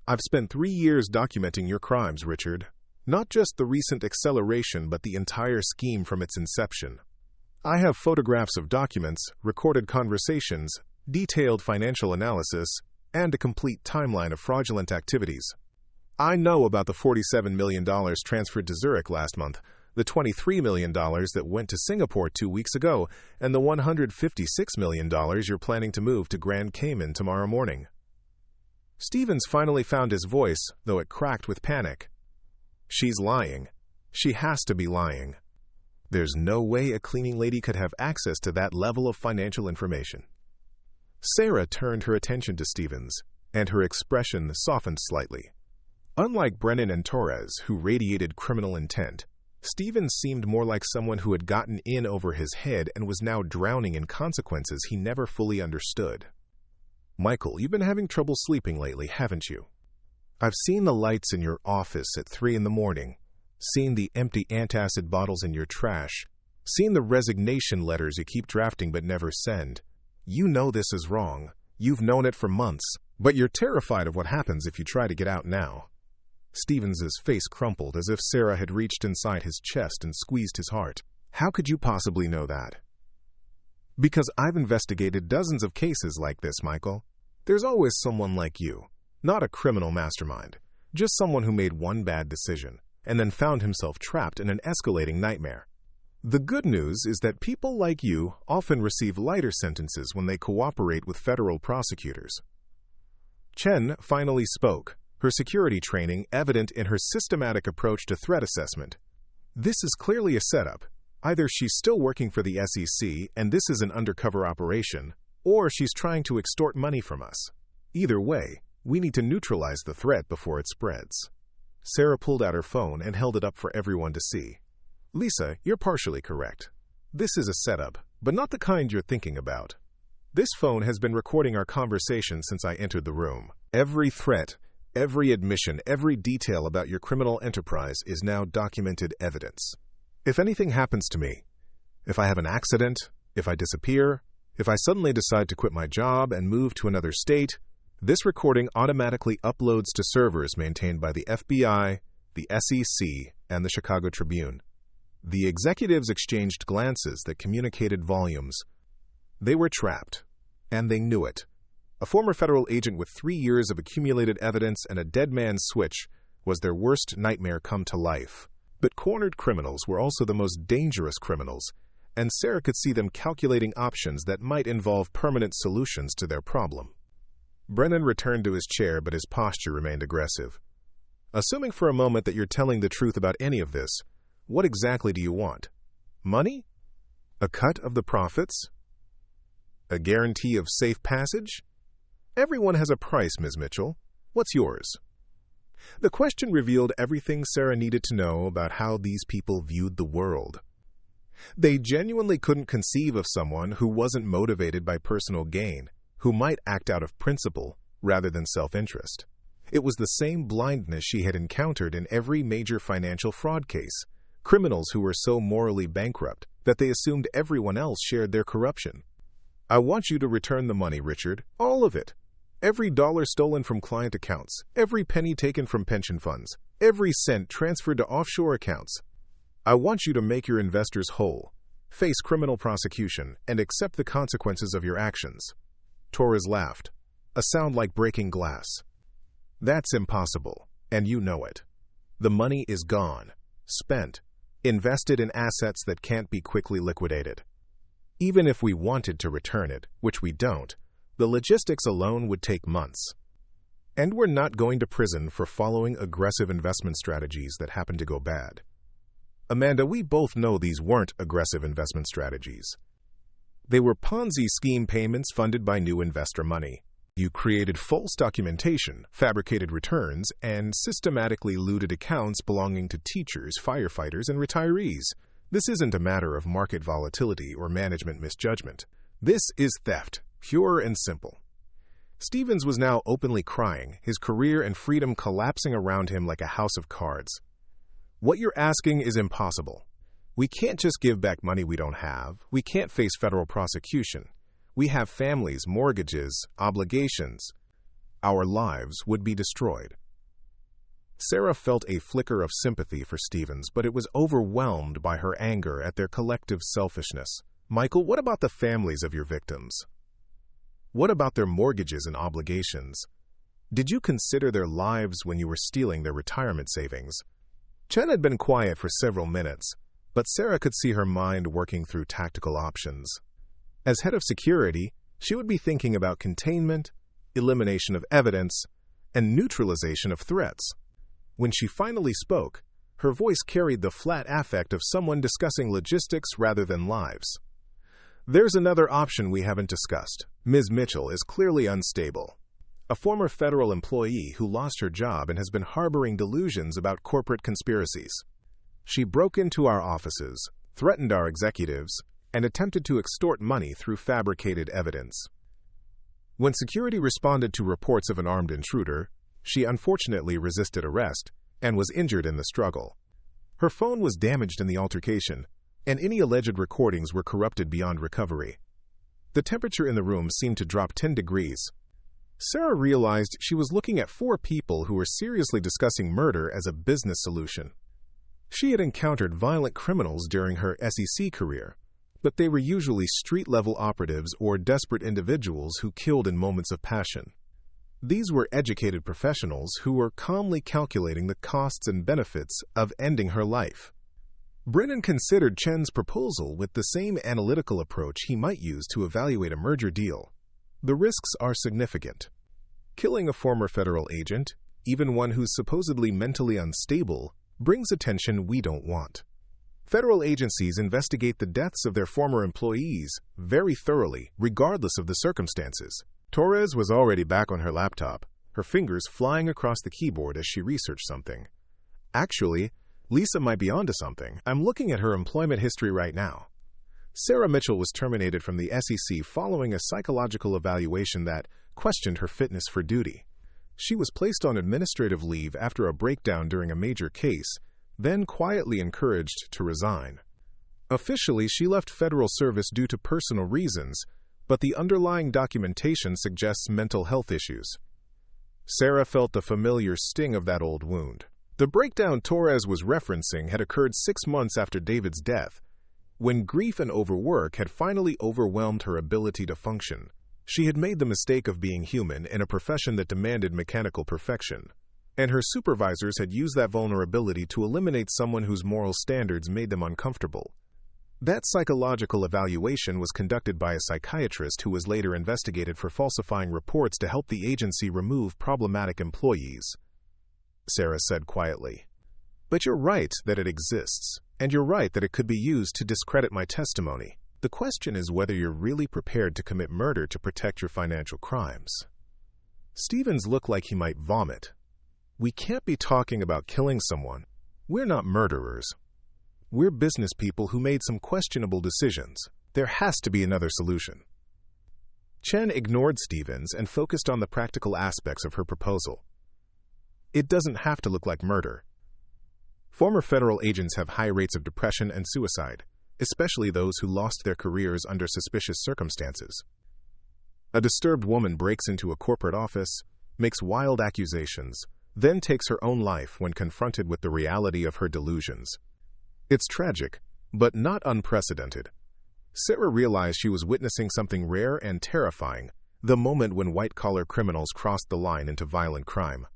"I've spent 3 years documenting your crimes, Richard. Not just the recent acceleration, but the entire scheme from its inception. I have photographs of documents, recorded conversations, detailed financial analysis, and a complete timeline of fraudulent activities. I know about the $47 million transferred to Zurich last month, the $23 million that went to Singapore 2 weeks ago, and the $156 million you're planning to move to Grand Cayman tomorrow morning." Stevens finally found his voice, though it cracked with panic. "She's lying. She has to be lying. There's no way a cleaning lady could have access to that level of financial information." Sarah turned her attention to Stevens, and her expression softened slightly. Unlike Brennan and Torres, who radiated criminal intent, Stevens seemed more like someone who had gotten in over his head and was now drowning in consequences he never fully understood. "Michael, you've been having trouble sleeping lately, haven't you? I've seen the lights in your office at 3 in the morning, seen the empty antacid bottles in your trash, seen the resignation letters you keep drafting but never send. You know this is wrong. You've known it for months, but you're terrified of what happens if you try to get out now." Stevens's face crumpled as if Sarah had reached inside his chest and squeezed his heart. "How could you possibly know that?" "Because I've investigated dozens of cases like this, Michael. There's always someone like you. Not a criminal mastermind, just someone who made one bad decision and then found himself trapped in an escalating nightmare. The good news is that people like you often receive lighter sentences when they cooperate with federal prosecutors." Chen finally spoke, her security training evident in her systematic approach to threat assessment. "This is clearly a setup. Either she's still working for the SEC and this is an undercover operation, or she's trying to extort money from us. Either way, we need to neutralize the threat before it spreads." Sarah pulled out her phone and held it up for everyone to see. "Lisa, you're partially correct. This is a setup, but not the kind you're thinking about. This phone has been recording our conversation since I entered the room. Every threat, every admission, every detail about your criminal enterprise is now documented evidence. If anything happens to me, if I have an accident, if I disappear, if I suddenly decide to quit my job and move to another state, this recording automatically uploads to servers maintained by the FBI, the SEC, and the Chicago Tribune." The executives exchanged glances that communicated volumes. They were trapped, and they knew it. A former federal agent with 3 years of accumulated evidence and a dead man's switch was their worst nightmare come to life. But cornered criminals were also the most dangerous criminals, and Sarah could see them calculating options that might involve permanent solutions to their problem. Brennan returned to his chair, but his posture remained aggressive. "Assuming for a moment that you're telling the truth about any of this, what exactly do you want? Money? A cut of the profits? A guarantee of safe passage? Everyone has a price, Ms. Mitchell. What's yours?" The question revealed everything Sarah needed to know about how these people viewed the world. They genuinely couldn't conceive of someone who wasn't motivated by personal gain, who might act out of principle rather than self-interest. It was the same blindness she had encountered in every major financial fraud case, criminals who were so morally bankrupt that they assumed everyone else shared their corruption. "I want you to return the money, Richard, all of it. Every dollar stolen from client accounts, every penny taken from pension funds, every cent transferred to offshore accounts. I want you to make your investors whole, face criminal prosecution, and accept the consequences of your actions." Torres laughed, a sound like breaking glass. "That's impossible, and you know it. The money is gone, spent, invested in assets that can't be quickly liquidated. Even if we wanted to return it, which we don't, the logistics alone would take months. And we're not going to prison for following aggressive investment strategies that happen to go bad. Amanda, we both know these weren't aggressive investment strategies. They were Ponzi scheme payments funded by new investor money. You created false documentation, fabricated returns, and systematically looted accounts belonging to teachers, firefighters, and retirees. This isn't a matter of market volatility or management misjudgment. This is theft, pure and simple." Stevens was now openly crying, his career and freedom collapsing around him like a house of cards. "What you're asking is impossible. We can't just give back money we don't have. We can't face federal prosecution. We have families, mortgages, obligations. Our lives would be destroyed." Sarah felt a flicker of sympathy for Stevens, but it was overwhelmed by her anger at their collective selfishness. "Michael, what about the families of your victims? What about their mortgages and obligations? Did you consider their lives when you were stealing their retirement savings?" Chen had been quiet for several minutes, but Sarah could see her mind working through tactical options. As head of security, she would be thinking about containment, elimination of evidence, and neutralization of threats. When she finally spoke, her voice carried the flat affect of someone discussing logistics rather than lives. "There's another option we haven't discussed. Ms. Mitchell is clearly unstable. A former federal employee who lost her job and has been harboring delusions about corporate conspiracies. She broke into our offices, threatened our executives, and attempted to extort money through fabricated evidence. When security responded to reports of an armed intruder, she unfortunately resisted arrest and was injured in the struggle. Her phone was damaged in the altercation, and any alleged recordings were corrupted beyond recovery. The temperature in the room seemed to drop 10 degrees. Sarah realized she was looking at 4 people who were seriously discussing murder as a business solution. She had encountered violent criminals during her SEC career, but they were usually street-level operatives or desperate individuals who killed in moments of passion. These were educated professionals who were calmly calculating the costs and benefits of ending her life. Brennan considered Chen's proposal with the same analytical approach he might use to evaluate a merger deal. The risks are significant. Killing a former federal agent, even one who's supposedly mentally unstable, brings attention we don't want. Federal agencies investigate the deaths of their former employees very thoroughly, regardless of the circumstances. Torres was already back on her laptop, her fingers flying across the keyboard as she researched something. Actually, Lisa might be onto something. I'm looking at her employment history right now. Sarah Mitchell was terminated from the SEC following a psychological evaluation that questioned her fitness for duty. She was placed on administrative leave after a breakdown during a major case, then quietly encouraged to resign. Officially, she left federal service due to personal reasons, but the underlying documentation suggests mental health issues. Sarah felt the familiar sting of that old wound. The breakdown Torres was referencing had occurred 6 months after David's death, when grief and overwork had finally overwhelmed her ability to function. She had made the mistake of being human in a profession that demanded mechanical perfection, and her supervisors had used that vulnerability to eliminate someone whose moral standards made them uncomfortable. That psychological evaluation was conducted by a psychiatrist who was later investigated for falsifying reports to help the agency remove problematic employees. Sarah said quietly, "But you're right that it exists, and you're right that it could be used to discredit my testimony. The question is whether you're really prepared to commit murder to protect your financial crimes." Stevens looked like he might vomit. "We can't be talking about killing someone. We're not murderers. We're business people who made some questionable decisions. There has to be another solution." Chen ignored Stevens and focused on the practical aspects of her proposal. It doesn't have to look like murder. Former federal agents have high rates of depression and suicide, especially those who lost their careers under suspicious circumstances. A disturbed woman breaks into a corporate office, makes wild accusations, then takes her own life when confronted with the reality of her delusions. It's tragic, but not unprecedented. Sarah realized she was witnessing something rare and terrifying, the moment when white-collar criminals crossed the line into violent crime.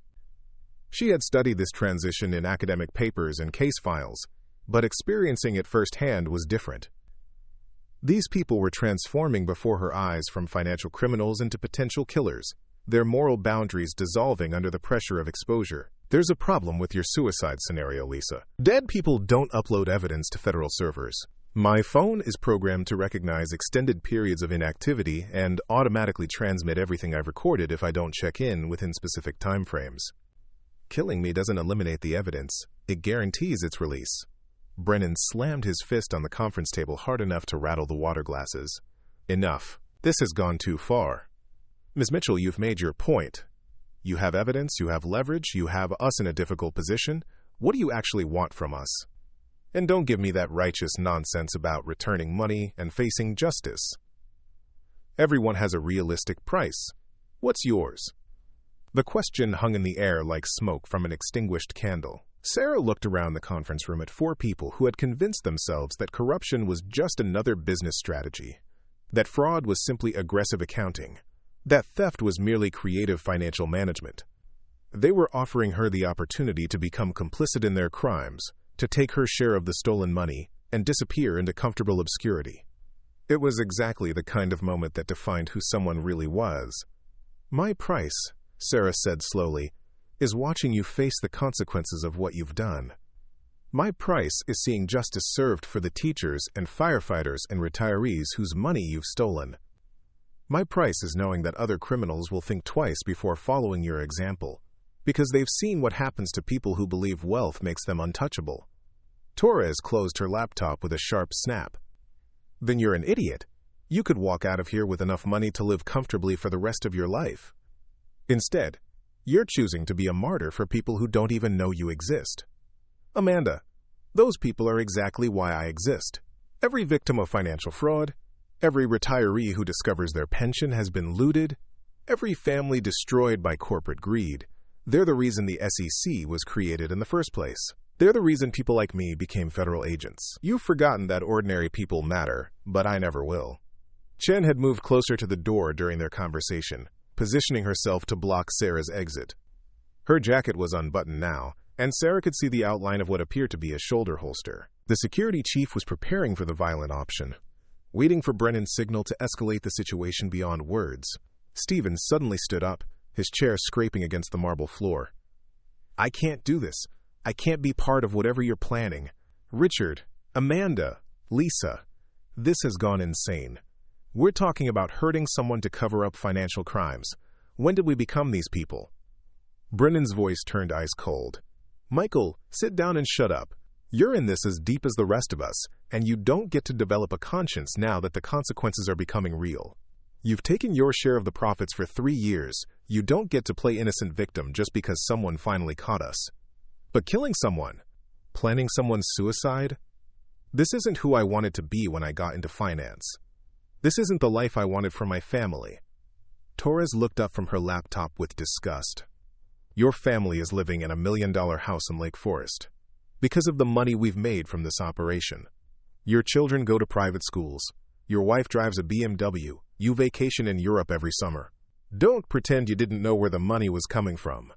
She had studied this transition in academic papers and case files, but experiencing it firsthand was different. These people were transforming before her eyes from financial criminals into potential killers, their moral boundaries dissolving under the pressure of exposure. There's a problem with your suicide scenario, Lisa. Dead people don't upload evidence to federal servers. My phone is programmed to recognize extended periods of inactivity and automatically transmit everything I've recorded if I don't check in within specific timeframes. Killing me doesn't eliminate the evidence. It guarantees its release. Brennan slammed his fist on the conference table hard enough to rattle the water glasses. Enough. This has gone too far. Ms. Mitchell, you've made your point. You have evidence, you have leverage, you have us in a difficult position. What do you actually want from us? And don't give me that righteous nonsense about returning money and facing justice. Everyone has a realistic price. What's yours? The question hung in the air like smoke from an extinguished candle. Sarah looked around the conference room at 4 people who had convinced themselves that corruption was just another business strategy, that fraud was simply aggressive accounting, that theft was merely creative financial management. They were offering her the opportunity to become complicit in their crimes, to take her share of the stolen money, and disappear into comfortable obscurity. It was exactly the kind of moment that defined who someone really was. "My price," Sarah said slowly, "is watching you face the consequences of what you've done. My price is seeing justice served for the teachers and firefighters and retirees whose money you've stolen. My price is knowing that other criminals will think twice before following your example, because they've seen what happens to people who believe wealth makes them untouchable." Torres closed her laptop with a sharp snap. Then you're an idiot. You could walk out of here with enough money to live comfortably for the rest of your life. Instead, you're choosing to be a martyr for people who don't even know you exist. Amanda, those people are exactly why I exist. Every victim of financial fraud, every retiree who discovers their pension has been looted, every family destroyed by corporate greed, they're the reason the SEC was created in the first place. They're the reason people like me became federal agents. You've forgotten that ordinary people matter, but I never will. Chen had moved closer to the door during their conversation, positioning herself to block Sarah's exit. Her jacket was unbuttoned now, and Sarah could see the outline of what appeared to be a shoulder holster. The security chief was preparing for the violent option, waiting for Brennan's signal to escalate the situation beyond words. Stephen suddenly stood up, his chair scraping against the marble floor. I can't do this. I can't be part of whatever you're planning. Richard, Amanda, Lisa, this has gone insane. We're talking about hurting someone to cover up financial crimes. When did we become these people? Brennan's voice turned ice cold. Michael, sit down and shut up. You're in this as deep as the rest of us, and you don't get to develop a conscience now that the consequences are becoming real. You've taken your share of the profits for 3 years. You don't get to play innocent victim just because someone finally caught us. But killing someone, planning someone's suicide, this isn't who I wanted to be when I got into finance. This isn't the life I wanted for my family. Torres looked up from her laptop with disgust. Your family is living in $1 million house in Lake Forest because of the money we've made from this operation. Your children go to private schools. Your wife drives a BMW. You vacation in Europe every summer. Don't pretend you didn't know where the money was coming from.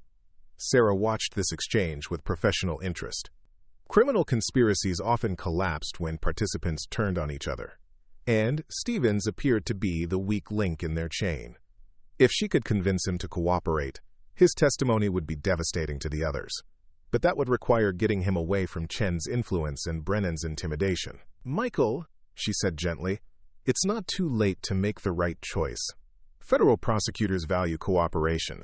Sarah watched this exchange with professional interest. Criminal conspiracies often collapsed when participants turned on each other, and Stevens appeared to be the weak link in their chain. If she could convince him to cooperate, his testimony would be devastating to the others. But that would require getting him away from Chen's influence and Brennan's intimidation. Michael, she said gently, it's not too late to make the right choice. Federal prosecutors value cooperation,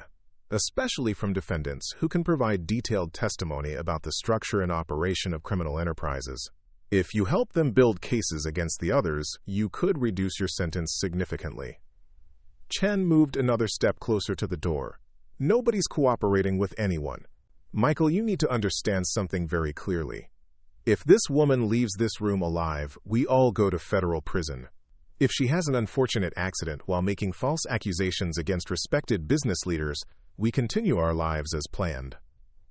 especially from defendants who can provide detailed testimony about the structure and operation of criminal enterprises. If you help them build cases against the others, you could reduce your sentence significantly. Chen moved another step closer to the door. Nobody's cooperating with anyone. Michael, you need to understand something very clearly. If this woman leaves this room alive, we all go to federal prison. If she has an unfortunate accident while making false accusations against respected business leaders, we continue our lives as planned.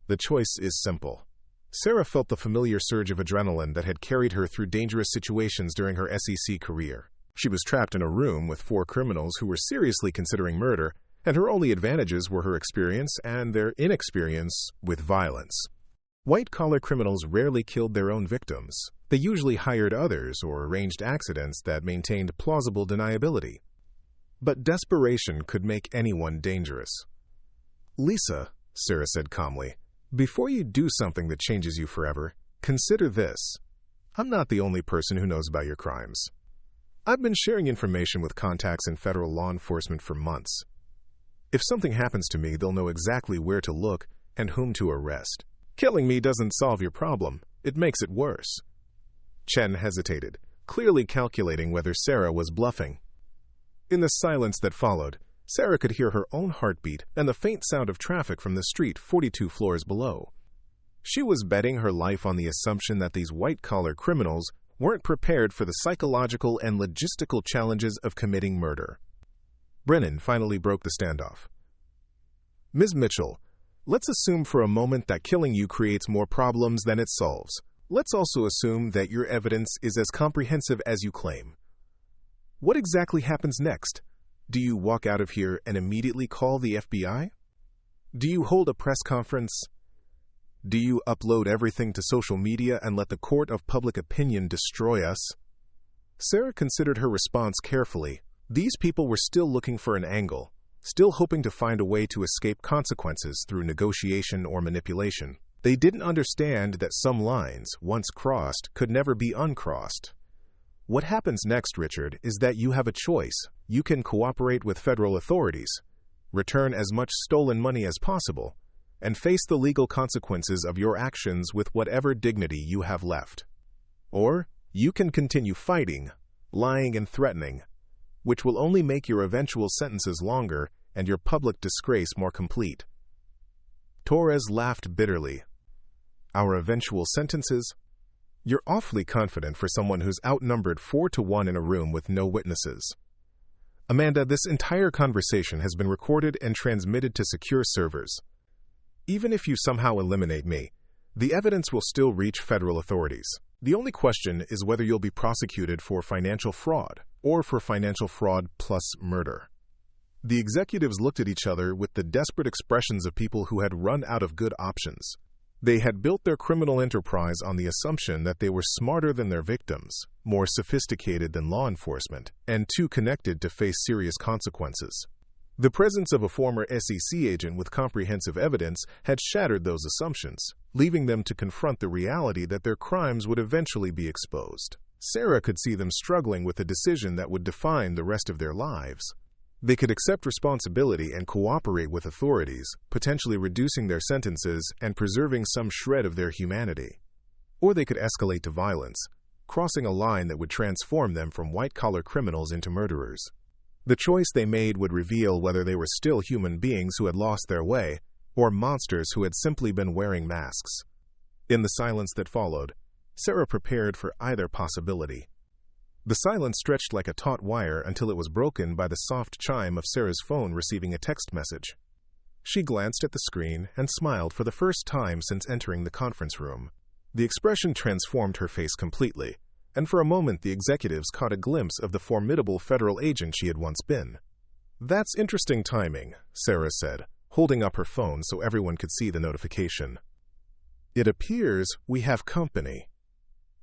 The choice is simple. Sarah felt the familiar surge of adrenaline that had carried her through dangerous situations during her SEC career. She was trapped in a room with 4 criminals who were seriously considering murder, and her only advantages were her experience and their inexperience with violence. White-collar criminals rarely killed their own victims. They usually hired others or arranged accidents that maintained plausible deniability. But desperation could make anyone dangerous. Lisa, Sarah said calmly, before you do something that changes you forever, consider this. I'm not the only person who knows about your crimes. I've been sharing information with contacts in federal law enforcement for months. If something happens to me, they'll know exactly where to look and whom to arrest. Killing me doesn't solve your problem. It makes it worse. Chen hesitated, clearly calculating whether Sarah was bluffing. In the silence that followed, Sarah could hear her own heartbeat and the faint sound of traffic from the street 42 floors below. She was betting her life on the assumption that these white-collar criminals weren't prepared for the psychological and logistical challenges of committing murder. Brennan finally broke the standoff. Ms. Mitchell, let's assume for a moment that killing you creates more problems than it solves. Let's also assume that your evidence is as comprehensive as you claim. What exactly happens next? Do you walk out of here and immediately call the FBI? Do you hold a press conference? Do you upload everything to social media and let the court of public opinion destroy us? Sarah considered her response carefully. These people were still looking for an angle, still hoping to find a way to escape consequences through negotiation or manipulation. They didn't understand that some lines, once crossed, could never be uncrossed. What happens next, Richard, is that you have a choice. You can cooperate with federal authorities, return as much stolen money as possible, and face the legal consequences of your actions with whatever dignity you have left. Or you can continue fighting, lying, and threatening, which will only make your eventual sentences longer and your public disgrace more complete. Torres laughed bitterly. Our eventual sentences? You're awfully confident for someone who's outnumbered 4-1 in a room with no witnesses. Amanda, this entire conversation has been recorded and transmitted to secure servers. Even if you somehow eliminate me, the evidence will still reach federal authorities. The only question is whether you'll be prosecuted for financial fraud or for financial fraud plus murder. The executives looked at each other with the desperate expressions of people who had run out of good options. They had built their criminal enterprise on the assumption that they were smarter than their victims, more sophisticated than law enforcement, and too connected to face serious consequences. The presence of a former SEC agent with comprehensive evidence had shattered those assumptions, leaving them to confront the reality that their crimes would eventually be exposed. Sarah could see them struggling with a decision that would define the rest of their lives. They could accept responsibility and cooperate with authorities, potentially reducing their sentences and preserving some shred of their humanity. Or they could escalate to violence, crossing a line that would transform them from white-collar criminals into murderers. The choice they made would reveal whether they were still human beings who had lost their way, or monsters who had simply been wearing masks. In the silence that followed, Sarah prepared for either possibility. The silence stretched like a taut wire until it was broken by the soft chime of Sarah's phone receiving a text message. She glanced at the screen and smiled for the first time since entering the conference room. The expression transformed her face completely, and for a moment the executives caught a glimpse of the formidable federal agent she had once been. "That's interesting timing," Sarah said, holding up her phone so everyone could see the notification. "It appears we have company."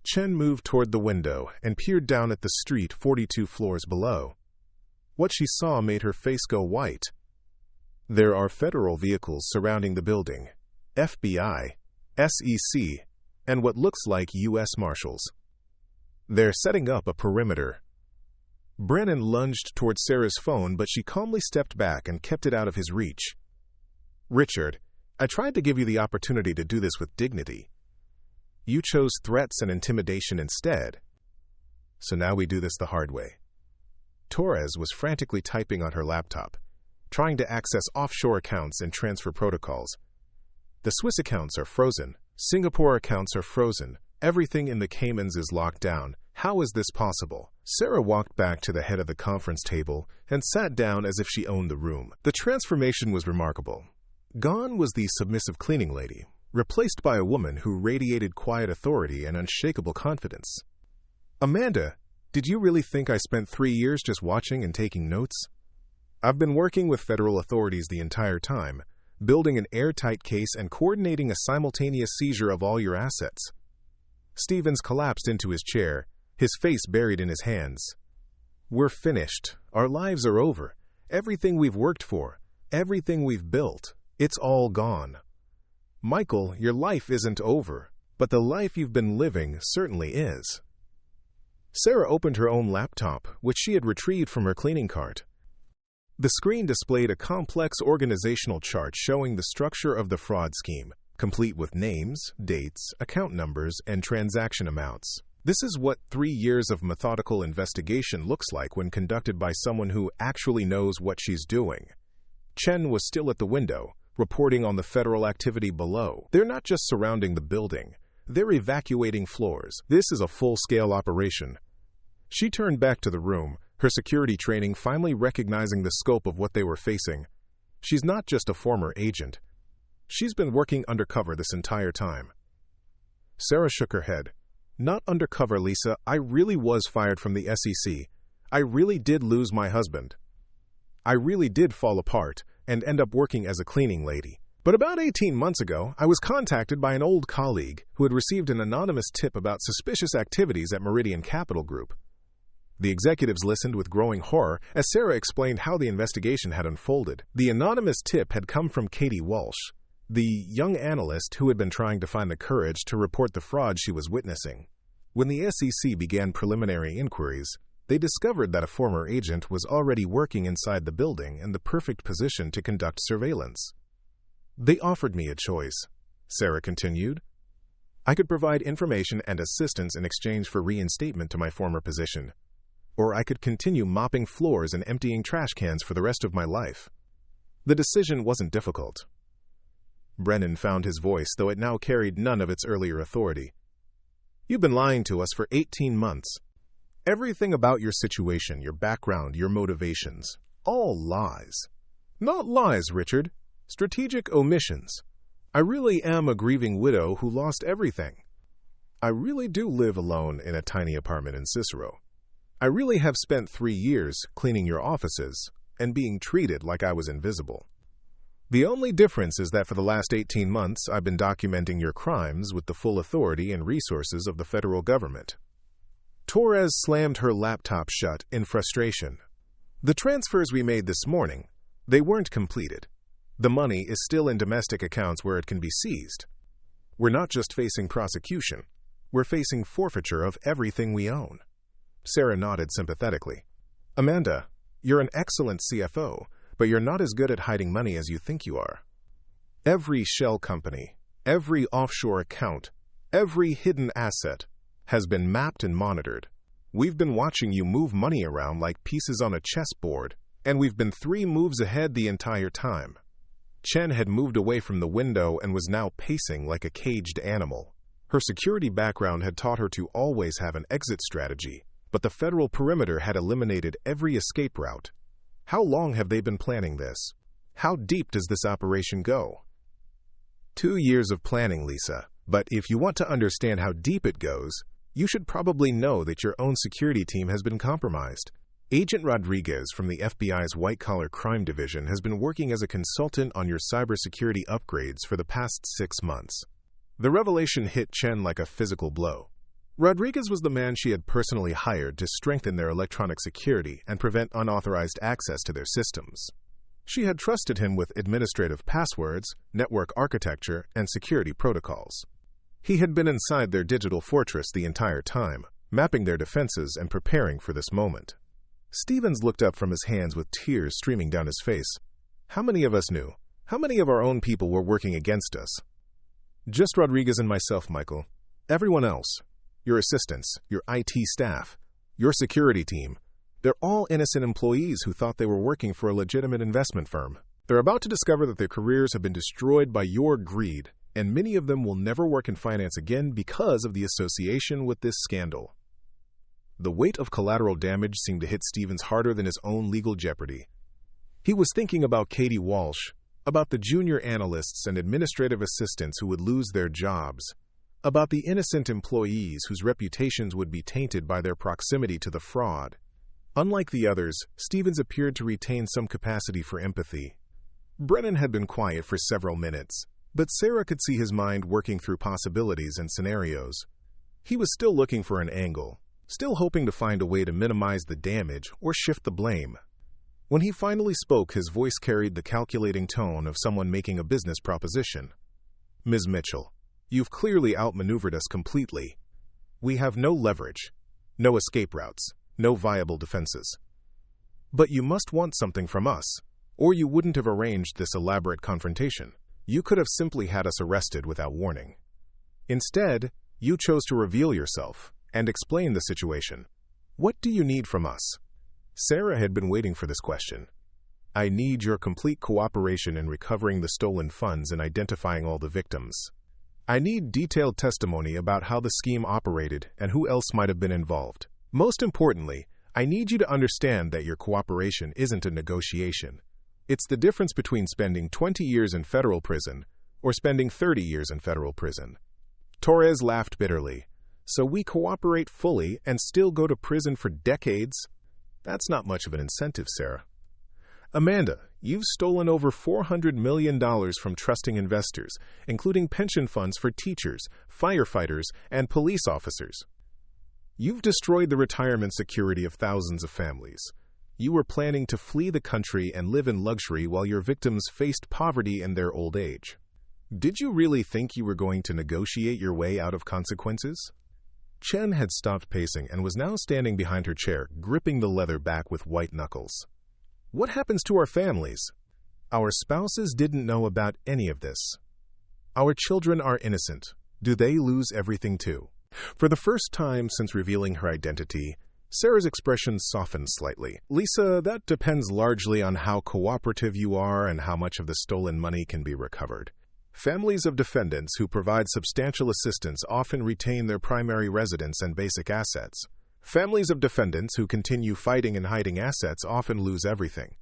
Chen moved toward the window and peered down at the street 42 floors below. What she saw made her face go white. There are federal vehicles surrounding the building, FBI, SEC, and what looks like U.S. Marshals. They're setting up a perimeter. Brennan lunged toward Sarah's phone, but she calmly stepped back and kept it out of his reach. "Richard, I tried to give you the opportunity to do this with dignity. You chose threats and intimidation instead. So now we do this the hard way." Torres was frantically typing on her laptop, trying to access offshore accounts and transfer protocols. The Swiss accounts are frozen. Singapore accounts are frozen. Everything in the Caymans is locked down. How is this possible? Sarah walked back to the head of the conference table and sat down as if she owned the room. The transformation was remarkable. Gone was the submissive cleaning lady, replaced by a woman who radiated quiet authority and unshakable confidence. "Amanda, did you really think I spent 3 years just watching and taking notes? I've been working with federal authorities the entire time, building an airtight case and coordinating a simultaneous seizure of all your assets." Stevens collapsed into his chair, his face buried in his hands. "We're finished. Our lives are over. Everything we've worked for, everything we've built, it's all gone. Michael, your life isn't over, but the life you've been living certainly is." Sarah opened her own laptop, which she had retrieved from her cleaning cart. The screen displayed a complex organizational chart showing the structure of the fraud scheme, complete with names, dates, account numbers, and transaction amounts. This is what 3 years of methodical investigation looks like when conducted by someone who actually knows what she's doing. Chen was still at the window, reporting on the federal activity below. They're not just surrounding the building, they're evacuating floors. This is a full-scale operation. She turned back to the room, her security training finally recognizing the scope of what they were facing. She's not just a former agent. She's been working undercover this entire time. Sarah shook her head. "Not undercover, Lisa. I really was fired from the SEC. I really did lose my husband. I really did fall apart and end up working as a cleaning lady. But about 18 months ago, I was contacted by an old colleague who had received an anonymous tip about suspicious activities at Meridian Capital Group." The executives listened with growing horror as Sarah explained how the investigation had unfolded. The anonymous tip had come from Katie Walsh, the young analyst who had been trying to find the courage to report the fraud she was witnessing. When the SEC began preliminary inquiries, they discovered that a former agent was already working inside the building in the perfect position to conduct surveillance. They offered me a choice, Sarah continued. I could provide information and assistance in exchange for reinstatement to my former position, or I could continue mopping floors and emptying trash cans for the rest of my life. The decision wasn't difficult. Brennan found his voice, though it now carried none of its earlier authority. You've been lying to us for 18 months. Everything about your situation, your background, your motivations, all lies. Not lies, Richard. Strategic omissions. I really am a grieving widow who lost everything. I really do live alone in a tiny apartment in Cicero. I really have spent 3 years cleaning your offices and being treated like I was invisible. The only difference is that for the last 18 months, I've been documenting your crimes with the full authority and resources of the federal government. Torres slammed her laptop shut in frustration. The transfers we made this morning, they weren't completed. The money is still in domestic accounts where it can be seized. We're not just facing prosecution. We're facing forfeiture of everything we own. Sarah nodded sympathetically. Amanda, you're an excellent CFO, but you're not as good at hiding money as you think you are. Every shell company, every offshore account, every hidden asset has been mapped and monitored. We've been watching you move money around like pieces on a chessboard, and we've been 3 moves ahead the entire time. Chen had moved away from the window and was now pacing like a caged animal. Her security background had taught her to always have an exit strategy, but the federal perimeter had eliminated every escape route. How long have they been planning this? How deep does this operation go? 2 years of planning, Lisa, but if you want to understand how deep it goes, you should probably know that your own security team has been compromised. Agent Rodriguez from the FBI's White-Collar Crime Division has been working as a consultant on your cybersecurity upgrades for the past 6 months. The revelation hit Chen like a physical blow. Rodriguez was the man she had personally hired to strengthen their electronic security and prevent unauthorized access to their systems. She had trusted him with administrative passwords, network architecture, and security protocols. He had been inside their digital fortress the entire time, mapping their defenses and preparing for this moment. Stevens looked up from his hands with tears streaming down his face. How many of us knew? How many of our own people were working against us? Just Rodriguez and myself, Michael. Everyone else. Your assistants, your IT staff, your security team. They're all innocent employees who thought they were working for a legitimate investment firm. They're about to discover that their careers have been destroyed by your greed, and many of them will never work in finance again because of the association with this scandal. The weight of collateral damage seemed to hit Stevens harder than his own legal jeopardy. He was thinking about Katie Walsh, about the junior analysts and administrative assistants who would lose their jobs, about the innocent employees whose reputations would be tainted by their proximity to the fraud. Unlike the others, Stevens appeared to retain some capacity for empathy. Brennan had been quiet for several minutes, but Sarah could see his mind working through possibilities and scenarios. He was still looking for an angle, still hoping to find a way to minimize the damage or shift the blame. When he finally spoke, his voice carried the calculating tone of someone making a business proposition. Ms. Mitchell, you've clearly outmaneuvered us completely. We have no leverage, no escape routes, no viable defenses. But you must want something from us, or you wouldn't have arranged this elaborate confrontation. You could have simply had us arrested without warning. Instead, you chose to reveal yourself and explain the situation. What do you need from us? Sarah had been waiting for this question. I need your complete cooperation in recovering the stolen funds and identifying all the victims. I need detailed testimony about how the scheme operated and who else might have been involved. Most importantly, I need you to understand that your cooperation isn't a negotiation. It's the difference between spending 20 years in federal prison or spending 30 years in federal prison. Torres laughed bitterly. So we cooperate fully and still go to prison for decades? That's not much of an incentive, Sarah. Amanda, you've stolen over $400 million from trusting investors, including pension funds for teachers, firefighters, and police officers. You've destroyed the retirement security of thousands of families. You were planning to flee the country and live in luxury while your victims faced poverty in their old age. Did you really think you were going to negotiate your way out of consequences? Chen had stopped pacing and was now standing behind her chair, gripping the leather back with white knuckles. What happens to our families? Our spouses didn't know about any of this. Our children are innocent. Do they lose everything too? For the first time since revealing her identity, Sarah's expression softened slightly. Lisa, that depends largely on how cooperative you are and how much of the stolen money can be recovered. Families of defendants who provide substantial assistance often retain their primary residence and basic assets. Families of defendants who continue fighting and hiding assets often lose everything.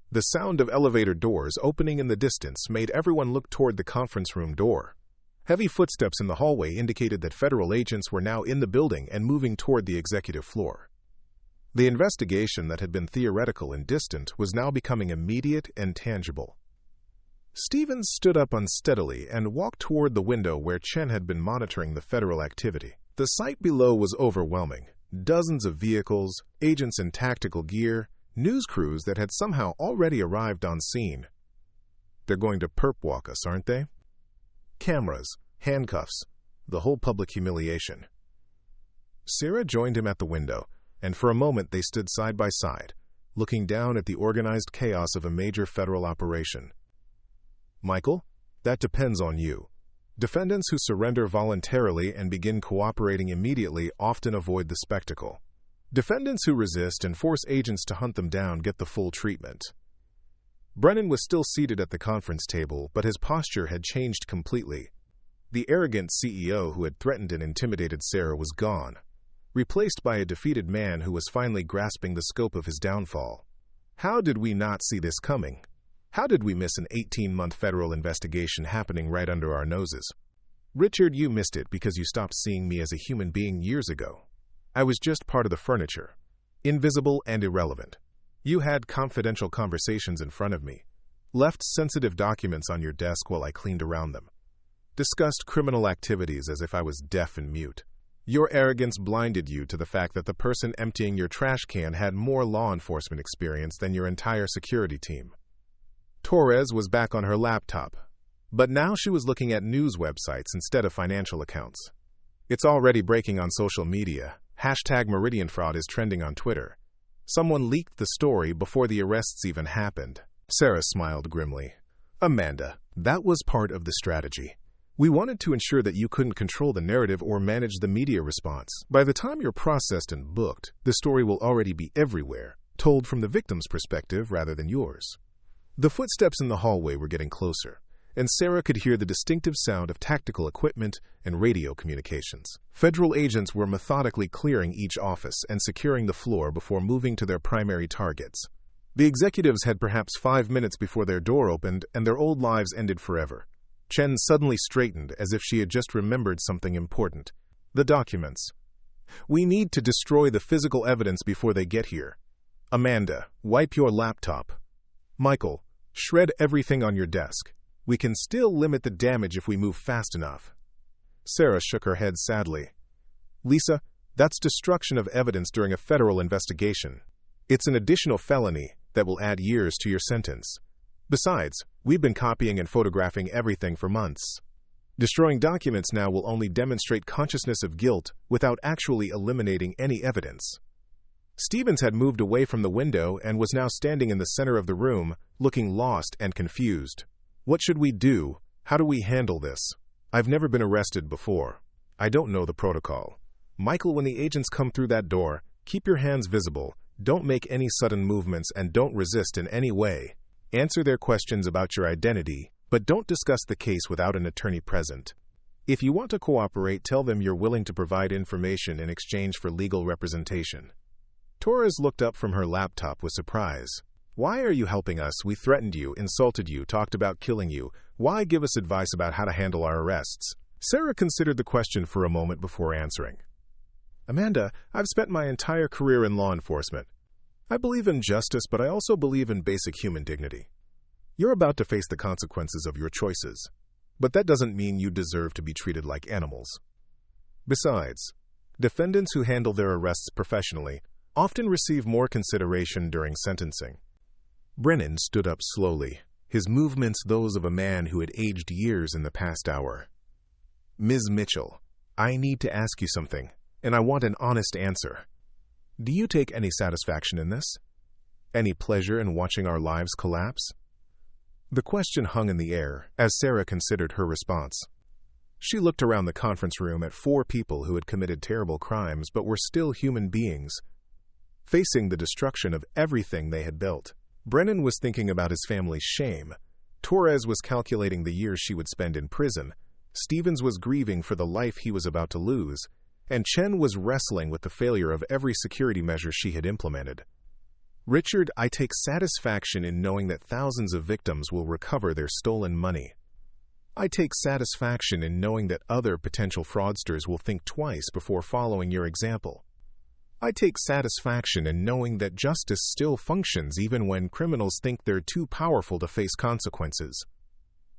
The sound of elevator doors opening in the distance made everyone look toward the conference room door. Heavy footsteps in the hallway indicated that federal agents were now in the building and moving toward the executive floor. The investigation that had been theoretical and distant was now becoming immediate and tangible. Stevens stood up unsteadily and walked toward the window where Chen had been monitoring the federal activity. The sight below was overwhelming. Dozens of vehicles, agents in tactical gear, news crews that had somehow already arrived on scene. They're going to perp walk us, aren't they? Cameras, handcuffs, the whole public humiliation. Sarah joined him at the window, and for a moment they stood side by side, looking down at the organized chaos of a major federal operation. Michael, that depends on you. Defendants who surrender voluntarily and begin cooperating immediately often avoid the spectacle. Defendants who resist and force agents to hunt them down get the full treatment. Brennan was still seated at the conference table, but his posture had changed completely. The arrogant CEO who had threatened and intimidated Sarah was gone, replaced by a defeated man who was finally grasping the scope of his downfall. How did we not see this coming? How did we miss an 18-month federal investigation happening right under our noses? Richard, you missed it because you stopped seeing me as a human being years ago. I was just part of the furniture, invisible and irrelevant. You had confidential conversations in front of me, left sensitive documents on your desk while I cleaned around them, discussed criminal activities as if I was deaf and mute. Your arrogance blinded you to the fact that the person emptying your trash can had more law enforcement experience than your entire security team. Torres was back on her laptop, but now she was looking at news websites instead of financial accounts. It's already breaking on social media. #Meridian fraud is trending on Twitter. Someone leaked the story before the arrests even happened. Sarah smiled grimly. Amanda, that was part of the strategy. We wanted to ensure that you couldn't control the narrative or manage the media response. By the time you're processed and booked, the story will already be everywhere, told from the victim's perspective rather than yours. The footsteps in the hallway were getting closer, and Sarah could hear the distinctive sound of tactical equipment and radio communications. Federal agents were methodically clearing each office and securing the floor before moving to their primary targets. The executives had perhaps 5 minutes before their door opened and their old lives ended forever. Chen suddenly straightened as if she had just remembered something important. The documents. We need to destroy the physical evidence before they get here. Amanda, wipe your laptop. Michael, shred everything on your desk. We can still limit the damage if we move fast enough. Sarah shook her head sadly. Lisa, that's destruction of evidence during a federal investigation. It's an additional felony that will add years to your sentence. Besides, we've been copying and photographing everything for months. Destroying documents now will only demonstrate consciousness of guilt without actually eliminating any evidence. Stevens had moved away from the window and was now standing in the center of the room, looking lost and confused. What should we do? How do we handle this? I've never been arrested before. I don't know the protocol. Michael, when the agents come through that door, keep your hands visible, don't make any sudden movements, and don't resist in any way. Answer their questions about your identity, but don't discuss the case without an attorney present. If you want to cooperate, tell them you're willing to provide information in exchange for legal representation. Torres looked up from her laptop with surprise. Why are you helping us? We threatened you, insulted you, talked about killing you. Why give us advice about how to handle our arrests? Sarah considered the question for a moment before answering. Amanda, I've spent my entire career in law enforcement. I believe in justice, but I also believe in basic human dignity. You're about to face the consequences of your choices, but that doesn't mean you deserve to be treated like animals. Besides, defendants who handle their arrests professionally often receive more consideration during sentencing. Brennan stood up slowly, his movements those of a man who had aged years in the past hour. Ms. Mitchell, I need to ask you something, and I want an honest answer. Do you take any satisfaction in this? Any pleasure in watching our lives collapse? The question hung in the air as Sarah considered her response. She looked around the conference room at 4 people who had committed terrible crimes but were still human beings, facing the destruction of everything they had built. Brennan was thinking about his family's shame. Torres was calculating the years she would spend in prison. Stevens was grieving for the life he was about to lose, and Chen was wrestling with the failure of every security measure she had implemented. Richard, I take satisfaction in knowing that thousands of victims will recover their stolen money. I take satisfaction in knowing that other potential fraudsters will think twice before following your example. I take satisfaction in knowing that justice still functions even when criminals think they're too powerful to face consequences.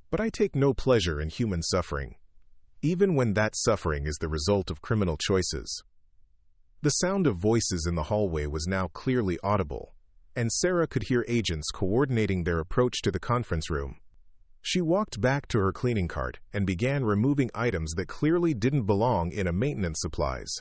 But I take no pleasure in human suffering, even when that suffering is the result of criminal choices. The sound of voices in the hallway was now clearly audible, and Sarah could hear agents coordinating their approach to the conference room. She walked back to her cleaning cart and began removing items that clearly didn't belong in a maintenance supplies.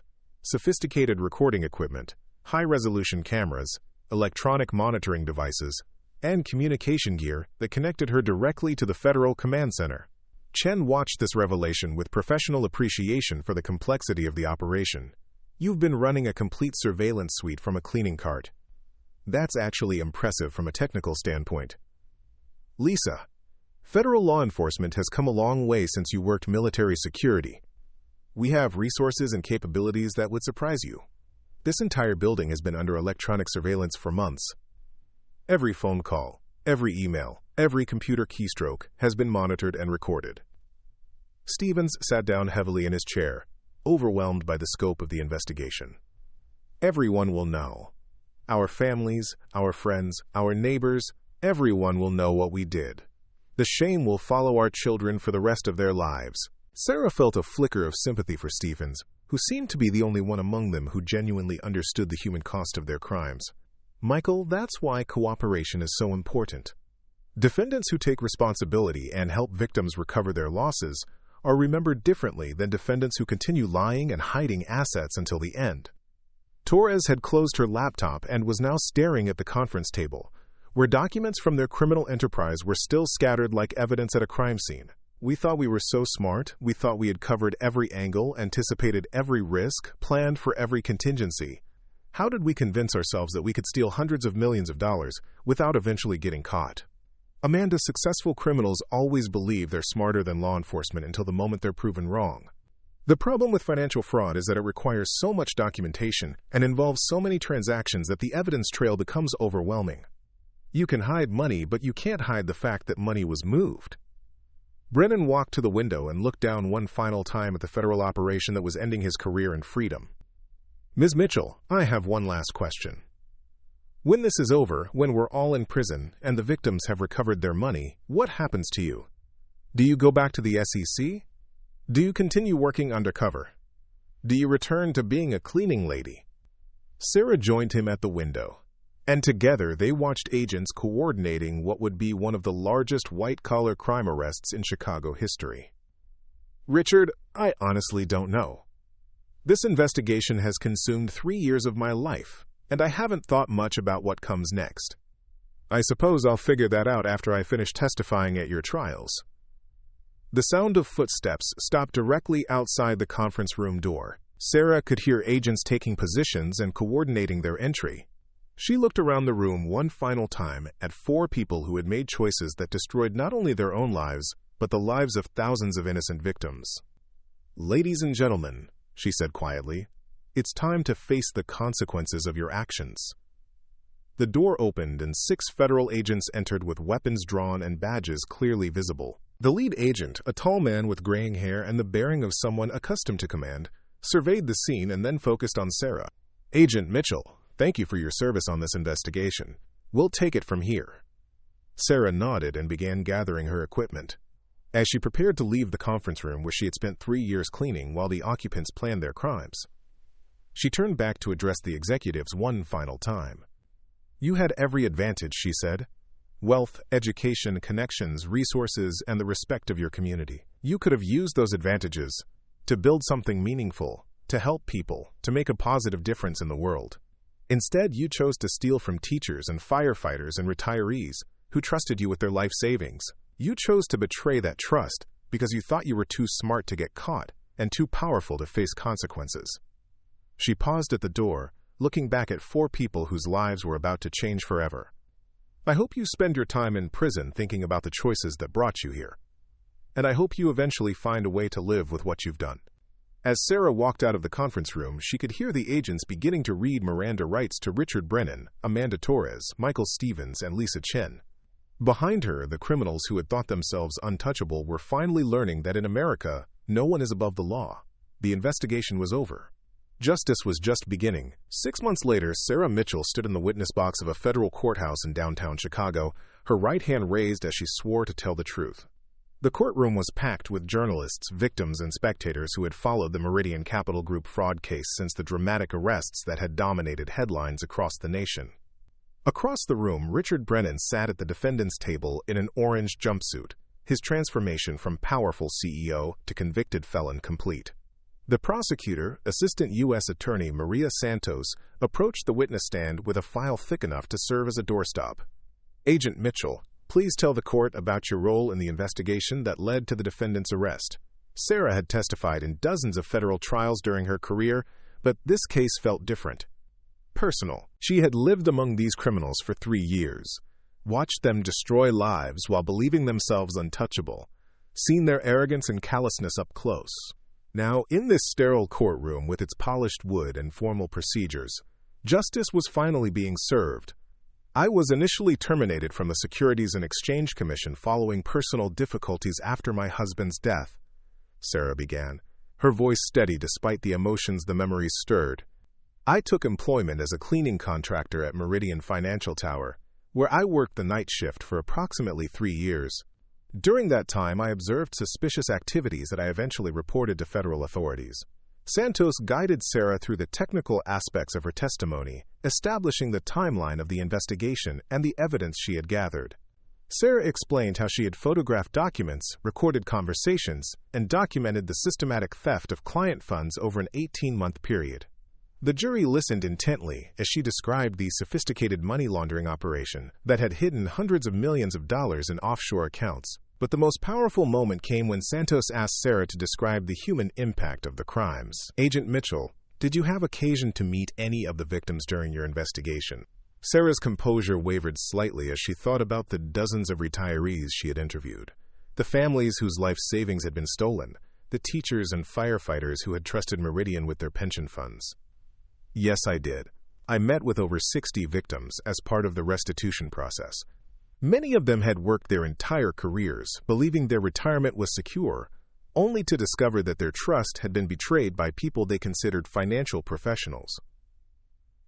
Sophisticated recording equipment, high-resolution cameras, electronic monitoring devices, and communication gear that connected her directly to the Federal Command Center. Chen watched this revelation with professional appreciation for the complexity of the operation. You've been running a complete surveillance suite from a cleaning cart. That's actually impressive from a technical standpoint. Lisa, federal law enforcement has come a long way since you worked military security. We have resources and capabilities that would surprise you. This entire building has been under electronic surveillance for months. Every phone call, every email, every computer keystroke has been monitored and recorded. Stevens sat down heavily in his chair, overwhelmed by the scope of the investigation. Everyone will know. Our families, our friends, our neighbors, everyone will know what we did. The shame will follow our children for the rest of their lives. Sarah felt a flicker of sympathy for Stevens, who seemed to be the only one among them who genuinely understood the human cost of their crimes. Michael, that's why cooperation is so important. Defendants who take responsibility and help victims recover their losses are remembered differently than defendants who continue lying and hiding assets until the end. Torres had closed her laptop and was now staring at the conference table, where documents from their criminal enterprise were still scattered like evidence at a crime scene. We thought we were so smart, we thought we had covered every angle, anticipated every risk, planned for every contingency. How did we convince ourselves that we could steal hundreds of millions of dollars without eventually getting caught? Amanda, successful criminals always believe they're smarter than law enforcement until the moment they're proven wrong. The problem with financial fraud is that it requires so much documentation and involves so many transactions that the evidence trail becomes overwhelming. You can hide money, but you can't hide the fact that money was moved. Brennan walked to the window and looked down one final time at the federal operation that was ending his career in freedom. Ms. Mitchell, I have one last question. When this is over, when we're all in prison and the victims have recovered their money, what happens to you? Do you go back to the SEC? Do you continue working undercover? Do you return to being a cleaning lady? Sarah joined him at the window, and together they watched agents coordinating what would be one of the largest white-collar crime arrests in Chicago history. Richard, I honestly don't know. This investigation has consumed 3 years of my life, and I haven't thought much about what comes next. I suppose I'll figure that out after I finish testifying at your trials. The sound of footsteps stopped directly outside the conference room door. Sarah could hear agents taking positions and coordinating their entry. She looked around the room one final time at 4 people who had made choices that destroyed not only their own lives, but the lives of thousands of innocent victims. Ladies and gentlemen, she said quietly, it's time to face the consequences of your actions. The door opened and 6 federal agents entered with weapons drawn and badges clearly visible. The lead agent, a tall man with graying hair and the bearing of someone accustomed to command, surveyed the scene and then focused on Sarah. Agent Mitchell, thank you for your service on this investigation. We'll take it from here. Sarah nodded and began gathering her equipment. As she prepared to leave the conference room where she had spent 3 years cleaning while the occupants planned their crimes, she turned back to address the executives one final time. You had every advantage, she said. Wealth, education, connections, resources, and the respect of your community. You could have used those advantages to build something meaningful, to help people, to make a positive difference in the world. Instead, you chose to steal from teachers and firefighters and retirees, who trusted you with their life savings. You chose to betray that trust because you thought you were too smart to get caught and too powerful to face consequences. She paused at the door, looking back at 4 people whose lives were about to change forever. I hope you spend your time in prison thinking about the choices that brought you here. And I hope you eventually find a way to live with what you've done. As Sarah walked out of the conference room, she could hear the agents beginning to read Miranda rights to Richard Brennan, Amanda Torres, Michael Stevens, and Lisa Chen. Behind her, the criminals who had thought themselves untouchable were finally learning that in America, no one is above the law. The investigation was over. Justice was just beginning. 6 months later, Sarah Mitchell stood in the witness box of a federal courthouse in downtown Chicago, her right hand raised as she swore to tell the truth. The courtroom was packed with journalists, victims, and spectators who had followed the Meridian Capital Group fraud case since the dramatic arrests that had dominated headlines across the nation. Across the room, Richard Brennan sat at the defendant's table in an orange jumpsuit, his transformation from powerful CEO to convicted felon complete. The prosecutor, Assistant U.S. Attorney Maria Santos, approached the witness stand with a file thick enough to serve as a doorstop. Agent Mitchell, please tell the court about your role in the investigation that led to the defendant's arrest. Sarah had testified in dozens of federal trials during her career, but this case felt different. Personal. She had lived among these criminals for 3 years, watched them destroy lives while believing themselves untouchable, seen their arrogance and callousness up close. Now, in this sterile courtroom with its polished wood and formal procedures, justice was finally being served. I was initially terminated from the Securities and Exchange Commission following personal difficulties after my husband's death, Sarah began, her voice steady despite the emotions the memories stirred. I took employment as a cleaning contractor at Meridian Financial Tower, where I worked the night shift for approximately 3 years. During that time, I observed suspicious activities that I eventually reported to federal authorities. Santos guided Sarah through the technical aspects of her testimony, establishing the timeline of the investigation and the evidence she had gathered. Sarah explained how she had photographed documents, recorded conversations, and documented the systematic theft of client funds over an 18-month period. The jury listened intently as she described the sophisticated money laundering operation that had hidden hundreds of millions of dollars in offshore accounts. But the most powerful moment came when Santos asked Sarah to describe the human impact of the crimes. Agent Mitchell, did you have occasion to meet any of the victims during your investigation? Sarah's composure wavered slightly as she thought about the dozens of retirees she had interviewed, the families whose life savings had been stolen, the teachers and firefighters who had trusted Meridian with their pension funds. Yes, I did. I met with over 60 victims as part of the restitution process. Many of them had worked their entire careers, believing their retirement was secure, only to discover that their trust had been betrayed by people they considered financial professionals.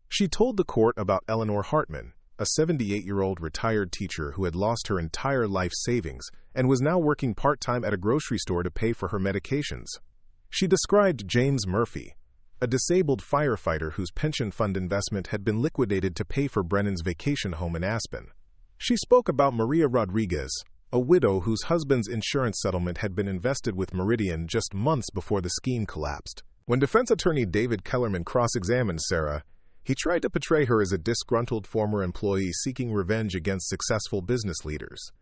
She told the court about Eleanor Hartman, a 78-year-old retired teacher who had lost her entire life savings and was now working part-time at a grocery store to pay for her medications. She described James Murphy, a disabled firefighter whose pension fund investment had been liquidated to pay for Brennan's vacation home in Aspen. She spoke about Maria Rodriguez, a widow whose husband's insurance settlement had been invested with Meridian just months before the scheme collapsed. When defense attorney David Kellerman cross-examined Sarah, he tried to portray her as a disgruntled former employee seeking revenge against successful business leaders.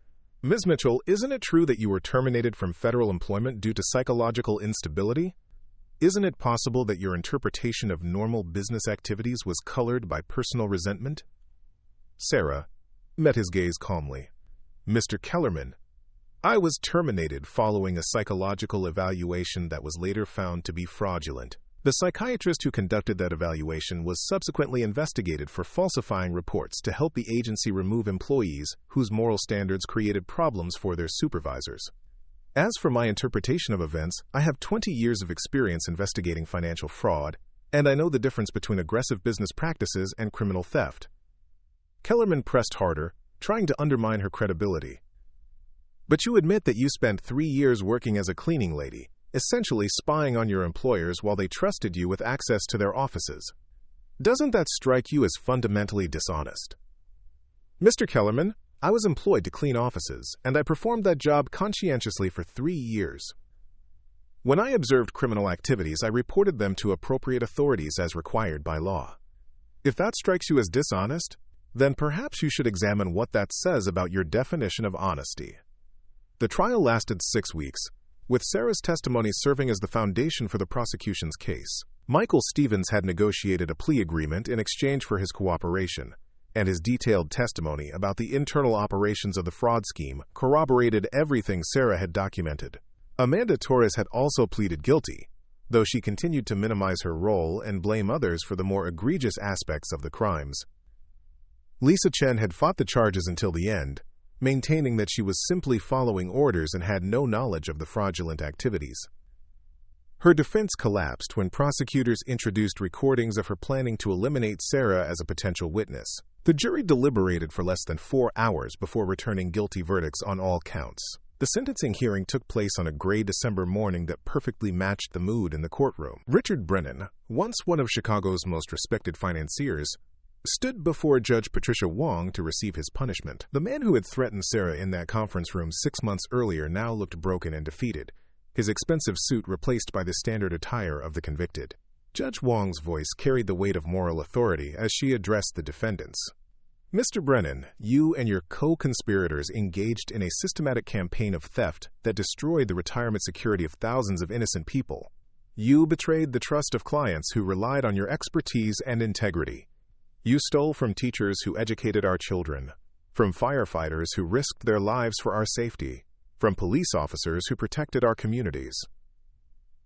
Ms. Mitchell, isn't it true that you were terminated from federal employment due to psychological instability? Isn't it possible that your interpretation of normal business activities was colored by personal resentment? Sarah met his gaze calmly. Mr. Kellerman, I was terminated following a psychological evaluation that was later found to be fraudulent. The psychiatrist who conducted that evaluation was subsequently investigated for falsifying reports to help the agency remove employees whose moral standards created problems for their supervisors. As for my interpretation of events, I have 20 years of experience investigating financial fraud, and I know the difference between aggressive business practices and criminal theft. Kellerman pressed harder, trying to undermine her credibility. But you admit that you spent 3 years working as a cleaning lady, essentially spying on your employers while they trusted you with access to their offices. Doesn't that strike you as fundamentally dishonest? Mr. Kellerman, I was employed to clean offices, and I performed that job conscientiously for 3 years. When I observed criminal activities, I reported them to appropriate authorities as required by law. If that strikes you as dishonest, then perhaps you should examine what that says about your definition of honesty. The trial lasted 6 weeks, with Sarah's testimony serving as the foundation for the prosecution's case. Michael Stevens had negotiated a plea agreement in exchange for his cooperation, and his detailed testimony about the internal operations of the fraud scheme corroborated everything Sarah had documented. Amanda Torres had also pleaded guilty, though she continued to minimize her role and blame others for the more egregious aspects of the crimes. Lisa Chen had fought the charges until the end, maintaining that she was simply following orders and had no knowledge of the fraudulent activities. Her defense collapsed when prosecutors introduced recordings of her planning to eliminate Sarah as a potential witness. The jury deliberated for less than 4 hours before returning guilty verdicts on all counts. The sentencing hearing took place on a gray December morning that perfectly matched the mood in the courtroom. Richard Brennan, once one of Chicago's most respected financiers, stood before Judge Patricia Wong to receive his punishment. The man who had threatened Sarah in that conference room 6 months earlier now looked broken and defeated, his expensive suit replaced by the standard attire of the convicted. Judge Wong's voice carried the weight of moral authority as she addressed the defendants. Mr. Brennan, you and your co-conspirators engaged in a systematic campaign of theft that destroyed the retirement security of thousands of innocent people. You betrayed the trust of clients who relied on your expertise and integrity. You stole from teachers who educated our children, from firefighters who risked their lives for our safety, from police officers who protected our communities.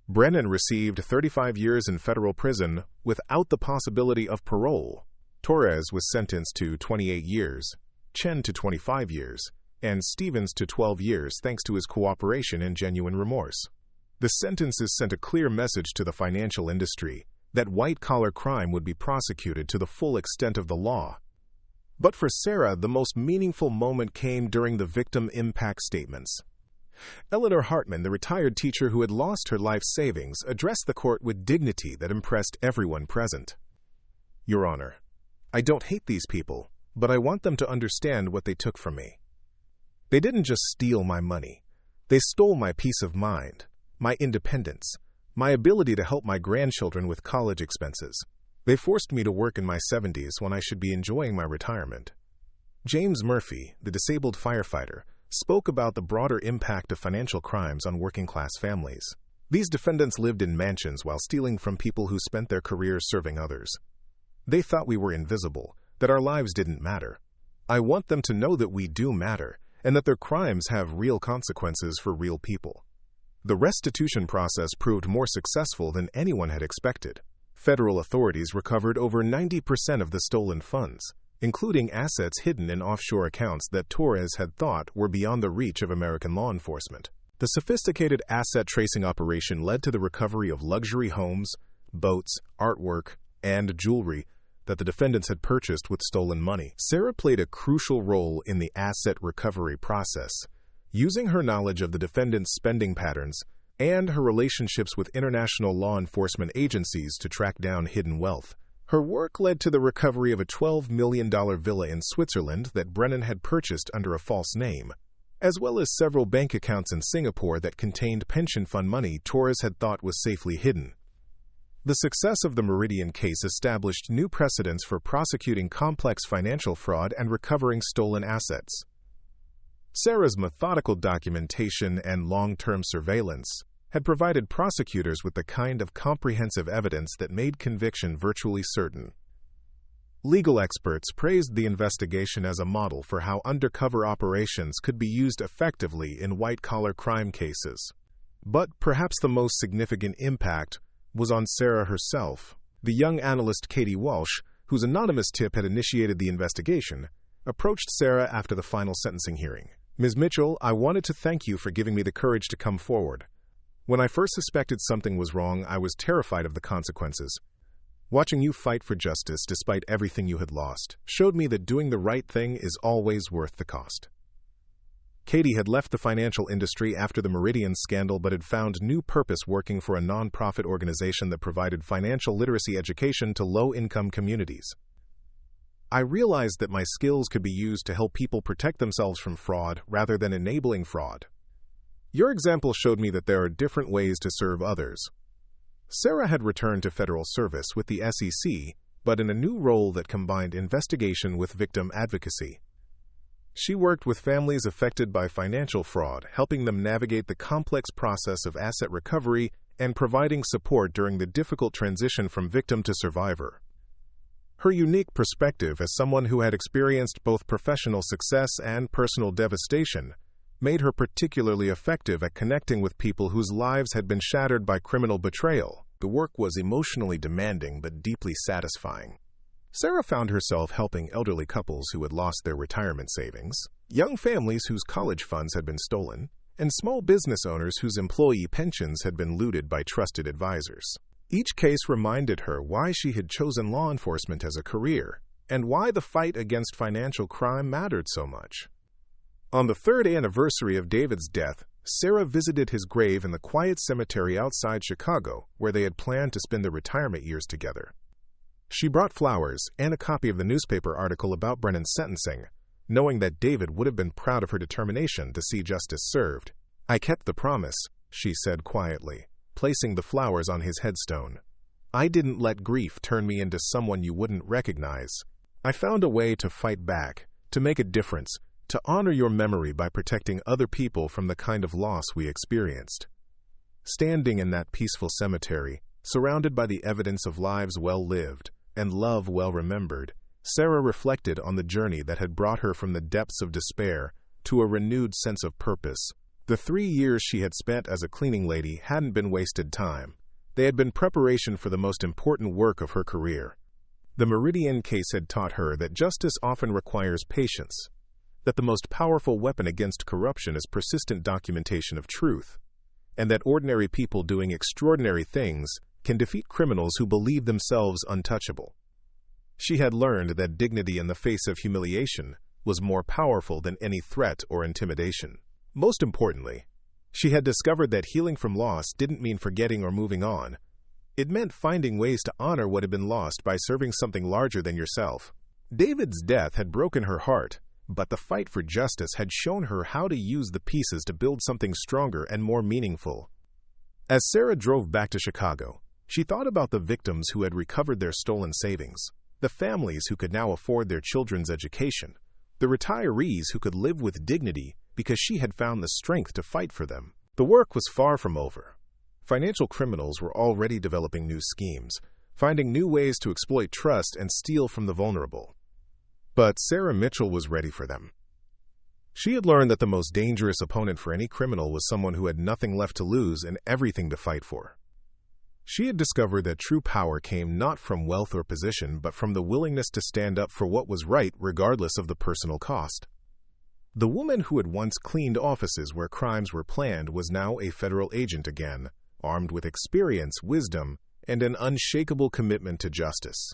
Brennan received 35 years in federal prison without the possibility of parole. Torres was sentenced to 28 years, Chen to 25 years, and Stevens to 12 years thanks to his cooperation and genuine remorse. The sentences sent a clear message to the financial industry that white-collar crime would be prosecuted to the full extent of the law. But for Sarah, the most meaningful moment came during the victim impact statements. Eleanor Hartman, the retired teacher who had lost her life savings, addressed the court with dignity that impressed everyone present. Your Honor, I don't hate these people, but I want them to understand what they took from me. They didn't just steal my money. They stole my peace of mind, my independence, my ability to help my grandchildren with college expenses. They forced me to work in my 70s when I should be enjoying my retirement. James Murphy, the disabled firefighter, spoke about the broader impact of financial crimes on working-class families. These defendants lived in mansions while stealing from people who spent their careers serving others. They thought we were invisible, that our lives didn't matter. I want them to know that we do matter, and that their crimes have real consequences for real people. The restitution process proved more successful than anyone had expected. Federal authorities recovered over 90% of the stolen funds, including assets hidden in offshore accounts that Torres had thought were beyond the reach of American law enforcement. The sophisticated asset tracing operation led to the recovery of luxury homes, boats, artwork, and jewelry that the defendants had purchased with stolen money. Sarah played a crucial role in the asset recovery process, using her knowledge of the defendants' spending patterns and her relationships with international law enforcement agencies to track down hidden wealth. Her work led to the recovery of a $12 million villa in Switzerland that Brennan had purchased under a false name, as well as several bank accounts in Singapore that contained pension fund money Torres had thought was safely hidden. The success of the Meridian case established new precedents for prosecuting complex financial fraud and recovering stolen assets. Sarah's methodical documentation and long-term surveillance had provided prosecutors with the kind of comprehensive evidence that made conviction virtually certain. Legal experts praised the investigation as a model for how undercover operations could be used effectively in white-collar crime cases. But perhaps the most significant impact was on Sarah herself. The young analyst Katie Walsh, whose anonymous tip had initiated the investigation, approached Sarah after the final sentencing hearing. Ms. Mitchell, I wanted to thank you for giving me the courage to come forward. When I first suspected something was wrong, I was terrified of the consequences. Watching you fight for justice despite everything you had lost showed me that doing the right thing is always worth the cost. Katie had left the financial industry after the Meridian scandal but had found new purpose working for a non-profit organization that provided financial literacy education to low-income communities. I realized that my skills could be used to help people protect themselves from fraud rather than enabling fraud. Your example showed me that there are different ways to serve others. Sarah had returned to federal service with the SEC but in a new role that combined investigation with victim advocacy. She worked with families affected by financial fraud, helping them navigate the complex process of asset recovery and providing support during the difficult transition from victim to survivor. Her unique perspective as someone who had experienced both professional success and personal devastation made her particularly effective at connecting with people whose lives had been shattered by criminal betrayal. The work was emotionally demanding but deeply satisfying. Sarah found herself helping elderly couples who had lost their retirement savings, young families whose college funds had been stolen, and small business owners whose employee pensions had been looted by trusted advisors. Each case reminded her why she had chosen law enforcement as a career and why the fight against financial crime mattered so much. On the 3rd anniversary of David's death, Sarah visited his grave in the quiet cemetery outside Chicago, where they had planned to spend their retirement years together. She brought flowers and a copy of the newspaper article about Brennan's sentencing, knowing that David would have been proud of her determination to see justice served. "I kept the promise," she said quietly, placing the flowers on his headstone. "I didn't let grief turn me into someone you wouldn't recognize. I found a way to fight back, to make a difference, to honor your memory by protecting other people from the kind of loss we experienced." Standing in that peaceful cemetery, surrounded by the evidence of lives well lived and love well remembered, Sarah reflected on the journey that had brought her from the depths of despair to a renewed sense of purpose. The 3 years she had spent as a cleaning lady hadn't been wasted time. They had been preparation for the most important work of her career. The Meridian case had taught her that justice often requires patience, that the most powerful weapon against corruption is persistent documentation of truth, and that ordinary people doing extraordinary things can defeat criminals who believe themselves untouchable. She had learned that dignity in the face of humiliation was more powerful than any threat or intimidation. Most importantly, she had discovered that healing from loss didn't mean forgetting or moving on. It meant finding ways to honor what had been lost by serving something larger than yourself. David's death had broken her heart, but the fight for justice had shown her how to use the pieces to build something stronger and more meaningful. As Sarah drove back to Chicago, she thought about the victims who had recovered their stolen savings, the families who could now afford their children's education, the retirees who could live with dignity because she had found the strength to fight for them. The work was far from over. Financial criminals were already developing new schemes, finding new ways to exploit trust and steal from the vulnerable. But Sarah Mitchell was ready for them. She had learned that the most dangerous opponent for any criminal was someone who had nothing left to lose and everything to fight for. She had discovered that true power came not from wealth or position, but from the willingness to stand up for what was right regardless of the personal cost. The woman who had once cleaned offices where crimes were planned was now a federal agent again, armed with experience, wisdom, and an unshakable commitment to justice.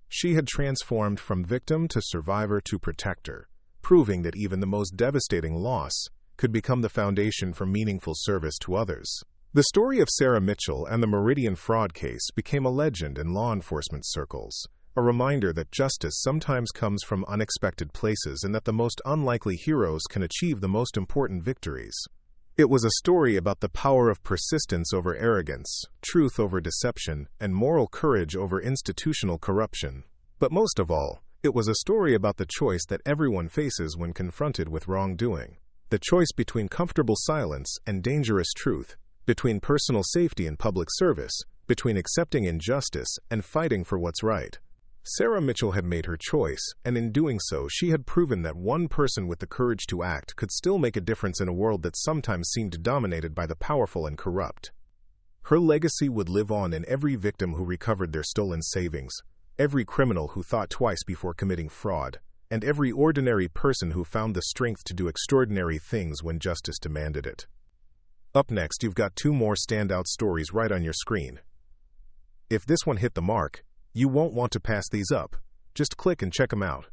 She had transformed from victim to survivor to protector, proving that even the most devastating loss could become the foundation for meaningful service to others. The story of Sarah Mitchell and the Meridian fraud case became a legend in law enforcement circles, a reminder that justice sometimes comes from unexpected places and that the most unlikely heroes can achieve the most important victories. It was a story about the power of persistence over arrogance, truth over deception, and moral courage over institutional corruption. But most of all, it was a story about the choice that everyone faces when confronted with wrongdoing. The choice between comfortable silence and dangerous truth, between personal safety and public service, between accepting injustice and fighting for what's right. Sarah Mitchell had made her choice, and in doing so, she had proven that one person with the courage to act could still make a difference in a world that sometimes seemed dominated by the powerful and corrupt. Her legacy would live on in every victim who recovered their stolen savings, every criminal who thought twice before committing fraud, and every ordinary person who found the strength to do extraordinary things when justice demanded it. Up next, you've got 2 more standout stories right on your screen. If this one hit the mark, you won't want to pass these up. Just click and check them out.